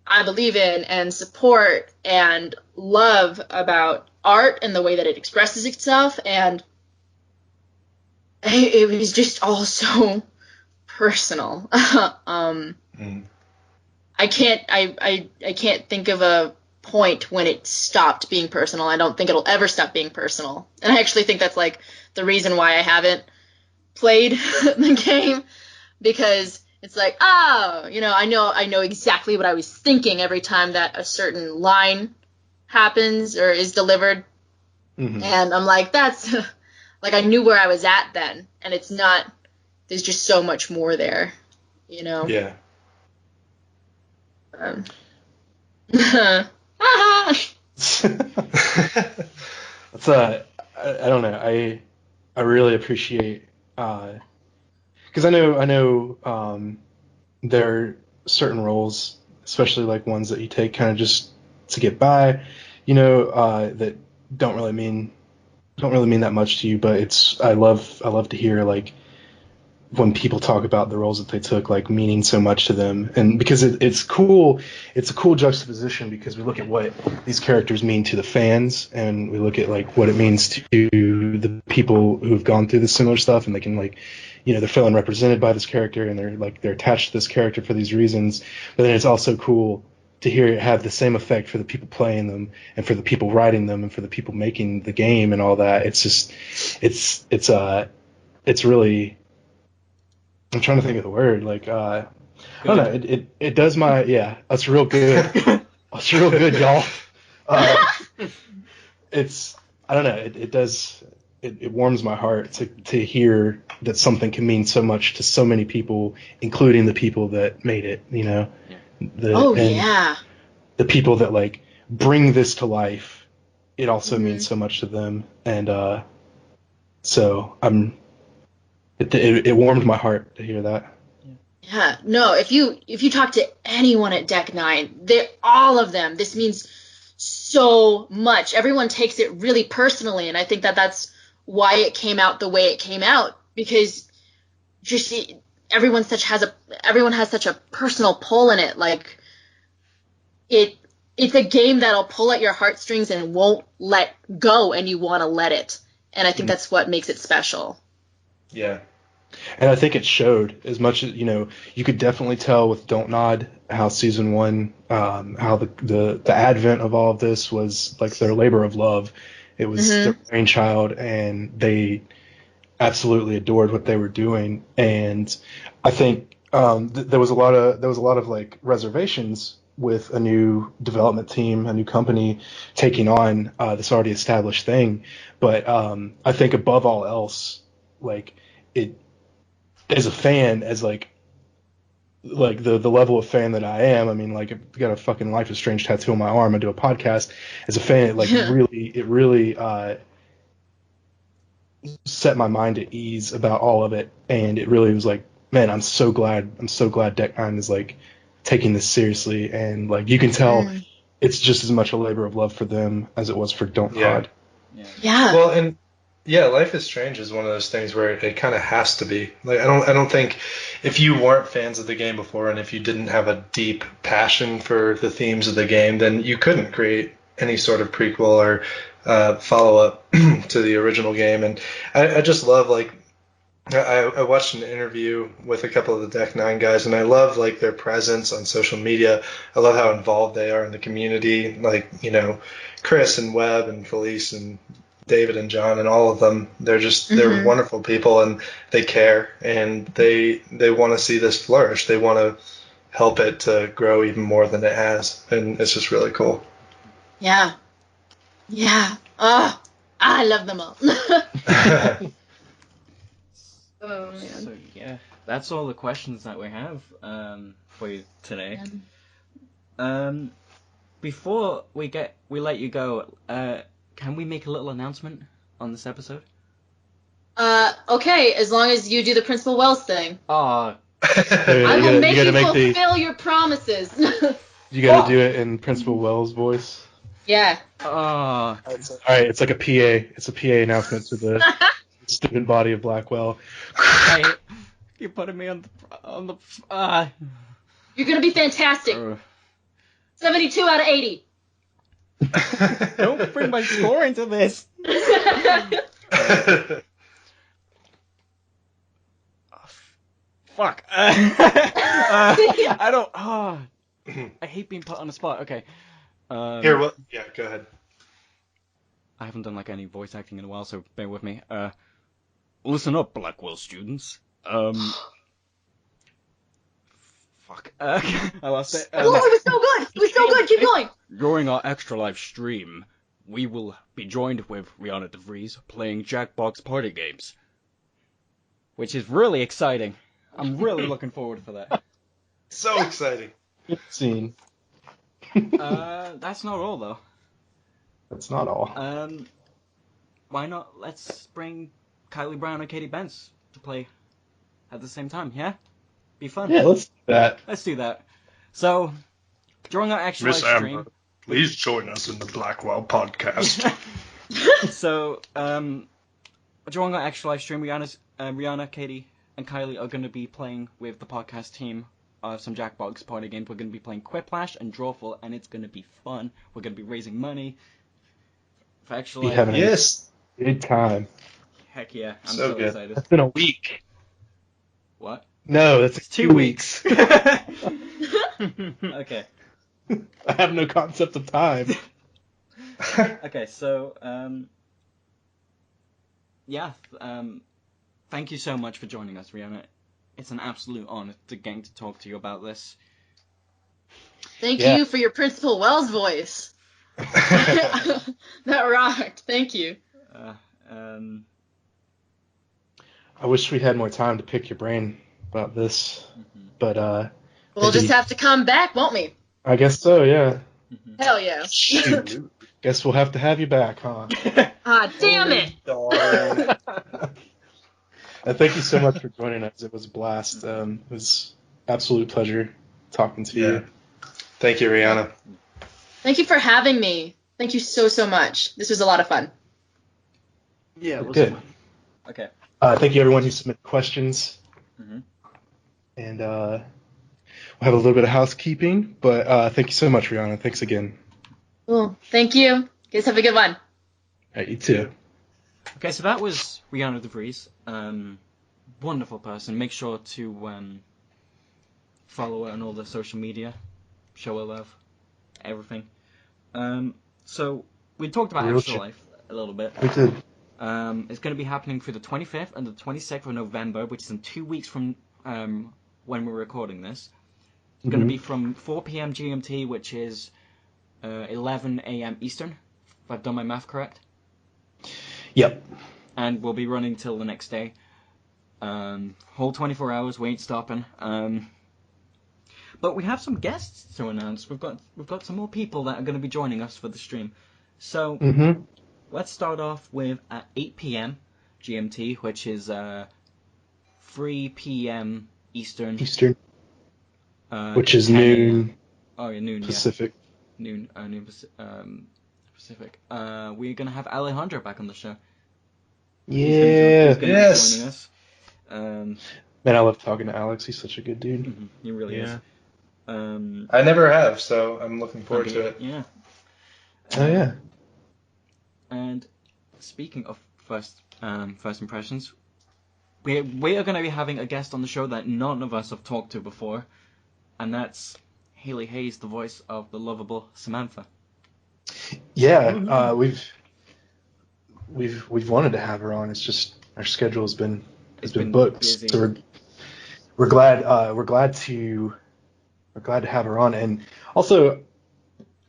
[SPEAKER 1] I believe in and support and love about art and the way that it expresses itself, and it was just all so personal. I can't think of a point when it stopped being personal. I don't think it'll ever stop being personal, and I actually think that's like the reason why I haven't played the game, because It's like, oh, I know exactly what I was thinking every time that a certain line happens or is delivered.
[SPEAKER 4] Mm-hmm.
[SPEAKER 1] And I'm like, that's, like, I knew where I was at then. And it's not, there's just so much more there,
[SPEAKER 5] Yeah.
[SPEAKER 4] That's I don't know. I really appreciate because I know there are certain roles, especially like ones that you take kind of just to get by, that don't really mean that much to you. But I love to hear like when people talk about the roles that they took like meaning so much to them, and because it's a cool juxtaposition, because we look at what these characters mean to the fans, and we look at like what it means to the people who've gone through this similar stuff, and they can like they're feeling represented by this character, and they're attached to this character for these reasons. But then it's also cool to hear it have the same effect for the people playing them, and for the people writing them, and for the people making the game and all that. It's just it's really, I'm trying to think of the word. Like, I don't know. It does my, yeah. That's real good. That's real good, y'all. I don't know. It does. It warms my heart to hear that something can mean so much to so many people, including the people that made it.
[SPEAKER 1] Yeah.
[SPEAKER 4] The people that like bring this to life. It also means so much to them, and so It warmed my heart to hear that.
[SPEAKER 1] Yeah, no, if you talk to anyone at Deck 9, all of them, this means so much. Everyone takes it really personally, and I think that that's why it came out the way it came out, because just everyone has such a personal pull in it. Like, it's a game that'll pull at your heartstrings and won't let go, and you want to let it. And I think that's what makes it special.
[SPEAKER 5] Yeah.
[SPEAKER 4] And I think it showed, as much as, you could definitely tell with Don't Nod how season 1, how the advent of all of this was like their labor of love. It was their brainchild, and they absolutely adored what they were doing. And I think there was a lot of like reservations with a new development team, a new company taking on this already established thing. But I think above all else, like it, as a fan, as like the level of fan that I am, I mean, like, I've got a fucking Life is Strange tattoo on my arm. I do a podcast. As a fan, it really set my mind at ease about all of it, and it really was like, man, I'm so glad Deck 9 is like taking this seriously, and like you can tell it's just as much a labor of love for them as it was for Don't Nod.
[SPEAKER 1] Yeah.
[SPEAKER 5] Well, and yeah, Life is Strange is one of those things where it kind of has to be. Like, I don't think if you weren't fans of the game before, and if you didn't have a deep passion for the themes of the game, then you couldn't create any sort of prequel or follow up to the original game. And I just love, like, I watched an interview with a couple of the Deck 9 guys, and I love like their presence on social media. I love how involved they are in the community. Like, Chris and Webb and Felice and David and John and all of them, they're wonderful people, and they care, and they want to see this flourish. They want to help it to grow even more than it has, and it's just really cool.
[SPEAKER 1] Yeah. Oh, I love them all. Oh, man.
[SPEAKER 2] So yeah, that's all the questions that we have for you today. Before we let you go, can we make a little announcement on this episode?
[SPEAKER 1] Okay, as long as you do the Principal Wells thing.
[SPEAKER 2] Oh.
[SPEAKER 1] I will make you fulfill your promises.
[SPEAKER 4] You gotta do it in Principal Wells' voice.
[SPEAKER 1] Yeah.
[SPEAKER 4] All right, it's like a PA. It's a PA announcement to the student body of Blackwell.
[SPEAKER 2] You're putting me on the.
[SPEAKER 1] You're gonna be fantastic. 72 out of 80.
[SPEAKER 2] Don't bring my score into this. Fuck. I don't. I hate being put on the spot. Okay.
[SPEAKER 5] Here, what? Yeah, go ahead.
[SPEAKER 2] I haven't done like any voice acting in a while, so bear with me. Listen up, Blackwell students. fuck. I lost it.
[SPEAKER 1] Oh, it was so good. It was so good. Keep going.
[SPEAKER 2] During our Extra Life stream, we will be joined with Rhianna DeVries playing Jackbox party games, which is really exciting. I'm really looking forward for that.
[SPEAKER 5] So exciting.
[SPEAKER 4] Good scene.
[SPEAKER 2] That's not all though.
[SPEAKER 4] That's not all.
[SPEAKER 2] Why not? Let's bring Kiley Brown and Katie Benz to play at the same time. Yeah, be fun.
[SPEAKER 4] Yeah, let's do that.
[SPEAKER 2] Let's do that. So during our Extra Life
[SPEAKER 5] Miss Amber,
[SPEAKER 2] stream,
[SPEAKER 5] please join us in the Blackwell Podcast.
[SPEAKER 2] so during our Extra Life stream, Rhianna, Katie, and Kiley are going to be playing with the podcast team some Jackbox party games. We're going to be playing Quiplash and Drawful, and it's going to be fun. We're going to be raising money for Extra Life.
[SPEAKER 5] Yes.
[SPEAKER 4] A good time.
[SPEAKER 2] Heck yeah, I'm
[SPEAKER 5] So
[SPEAKER 2] so
[SPEAKER 5] good.
[SPEAKER 2] excited.
[SPEAKER 4] That's been a week.
[SPEAKER 2] What?
[SPEAKER 4] No, that's 2 weeks.
[SPEAKER 2] Okay.
[SPEAKER 4] I have no concept of time.
[SPEAKER 2] Okay, so thank you so much for joining us, Rhianna. It's an absolute honor to get to talk to you about this.
[SPEAKER 1] Thank
[SPEAKER 4] Yeah.
[SPEAKER 1] you for your Principal Wells voice. That rocked. Thank you.
[SPEAKER 4] I wish we had more time to pick your brain about this, but
[SPEAKER 1] We'll
[SPEAKER 4] maybe-
[SPEAKER 1] just have to come back, won't we?
[SPEAKER 4] I guess so. Yeah.
[SPEAKER 1] Hell yeah.
[SPEAKER 4] Shoot. Guess we'll have to have you back, huh?
[SPEAKER 1] Ah, damn it.
[SPEAKER 4] And thank you so much for joining us. It was a blast. It was absolute pleasure talking to you.
[SPEAKER 5] Thank you, Rhianna.
[SPEAKER 1] Thank you for having me. Thank you so, so much. This was a lot of fun.
[SPEAKER 2] Yeah, it was
[SPEAKER 4] Good.
[SPEAKER 2] fun. Okay.
[SPEAKER 4] Thank you, everyone who submitted questions.
[SPEAKER 2] Mhm.
[SPEAKER 4] And we'll have a little bit of housekeeping, but thank you so much, Rhianna. Thanks again.
[SPEAKER 1] Cool. Thank you. You guys have a good one.
[SPEAKER 4] All right, you too.
[SPEAKER 2] Okay, so that was Rhianna DeVries. Wonderful person. Make sure to follow her on all the social media. Show her love. Everything. So we talked about
[SPEAKER 4] Real
[SPEAKER 2] Extra
[SPEAKER 4] shit.
[SPEAKER 2] Life a little bit.
[SPEAKER 4] We did.
[SPEAKER 2] It's going to be happening for the 25th and the 26th of November, which is in 2 weeks from when we're recording this. It's going to be from 4 p.m. GMT, which is 11 a.m. Eastern, if I've done my math correct.
[SPEAKER 4] Yep.
[SPEAKER 2] And we'll be running till the next day. Whole 24 hours, we ain't stopping. But we have some guests to announce. We've got some more people that are going to be joining us for the stream. So let's start off with at 8 p.m. GMT, which is 3 p.m. Eastern.
[SPEAKER 4] Which is
[SPEAKER 2] 10 a.m.
[SPEAKER 4] noon
[SPEAKER 2] Oh yeah, noon.
[SPEAKER 4] Pacific.
[SPEAKER 2] Yeah. Noon Pacific. We're gonna have Alejandro back on the show.
[SPEAKER 4] Yeah.
[SPEAKER 2] He's gonna be joining us.
[SPEAKER 4] Man, I love talking to Alex. He's such a good dude.
[SPEAKER 2] He really is.
[SPEAKER 5] I never have, so I'm looking forward to it.
[SPEAKER 2] Yeah.
[SPEAKER 4] Oh yeah.
[SPEAKER 2] And speaking of first impressions, we are going to be having a guest on the show that none of us have talked to before, and that's Haley Hayes, the voice of the lovable Samantha.
[SPEAKER 4] Yeah. We've wanted to have her on. It's just our schedule has been booked.
[SPEAKER 2] busy.
[SPEAKER 4] So we're glad to have her on, and also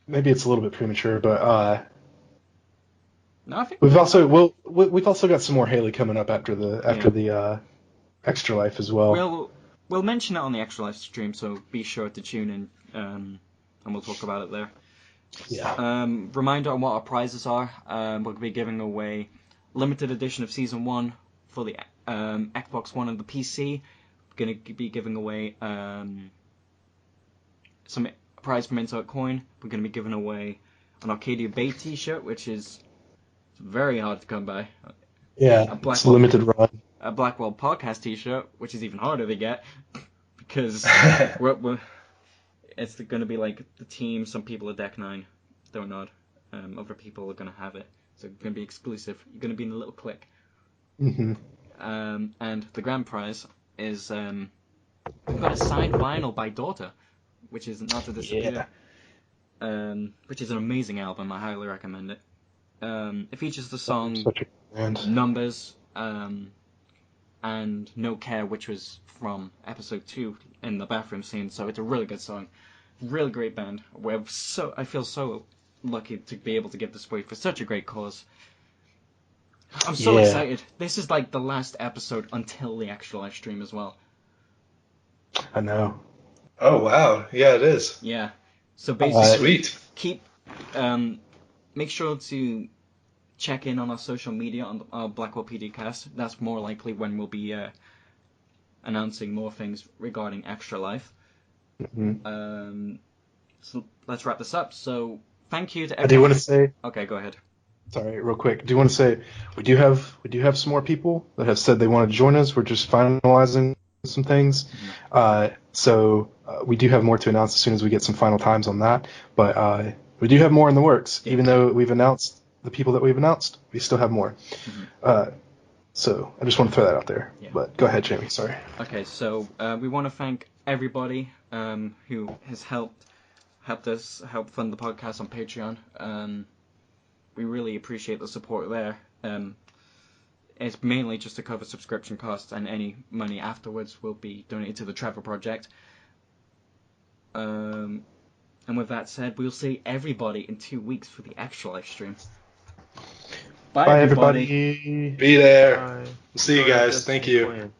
[SPEAKER 4] maybe it's a little bit premature, but
[SPEAKER 2] No, I think
[SPEAKER 4] we've also got some more Haley coming up after the Extra Life as well.
[SPEAKER 2] We'll mention it on the Extra Life stream, so be sure to tune in, and we'll talk about it there.
[SPEAKER 4] Yeah.
[SPEAKER 2] Reminder on what our prizes are. We'll be giving away limited edition of Season 1 for the Xbox One and the PC. We're going to be giving away some prize from Insert Coin. We're going to be giving away an Arcadia Bay t-shirt, which is very hard to come by.
[SPEAKER 4] Yeah, it's a limited run.
[SPEAKER 2] A Blackwell Podcast t-shirt, which is even harder to get, because it's going to be like the team. Some people are Deck 9, they're not. Other people are going to have it. So it's going to be exclusive. You're going to be in a little clique.
[SPEAKER 4] Mm-hmm.
[SPEAKER 2] And the grand prize is we've got a signed vinyl by Daughter, which is Not to Disappear. Which is an amazing album. I highly recommend it. It features the song Numbers, and and No Care, which was from episode 2 in the bathroom scene. So it's a really good song. Really great band. I feel so lucky to be able to give this away for such a great cause. I'm so excited. This is like the last episode until the actual live stream as well.
[SPEAKER 4] I know.
[SPEAKER 5] Oh, wow. Yeah, it is.
[SPEAKER 2] Yeah. So basically,
[SPEAKER 5] Sweet.
[SPEAKER 2] make sure to check in on our social media on our Blackwell PDcast. That's more likely when we'll be announcing more things regarding Extra Life.
[SPEAKER 4] Mm-hmm.
[SPEAKER 2] So let's wrap this up. So thank you to everyone.
[SPEAKER 4] I do want to say.
[SPEAKER 2] Okay, go ahead.
[SPEAKER 4] Sorry, real quick. I do want to say we do have some more people that have said they want to join us. We're just finalizing some things. So we do have more to announce as soon as we get some final times on that. But we do have more in the works. Yeah. Even though we've announced the people that we've announced, we still have more. So I just want to throw that out there. Yeah. But go ahead, Jamie. Sorry.
[SPEAKER 2] Okay, so we want to thank everybody who has helped fund the podcast on Patreon. We really appreciate the support there. It's mainly just to cover subscription costs, and any money afterwards will be donated to the Trevor Project. And with that said, we'll see everybody in 2 weeks for the actual live stream. Bye everybody.
[SPEAKER 5] Be there. Bye. See you guys. Thank you.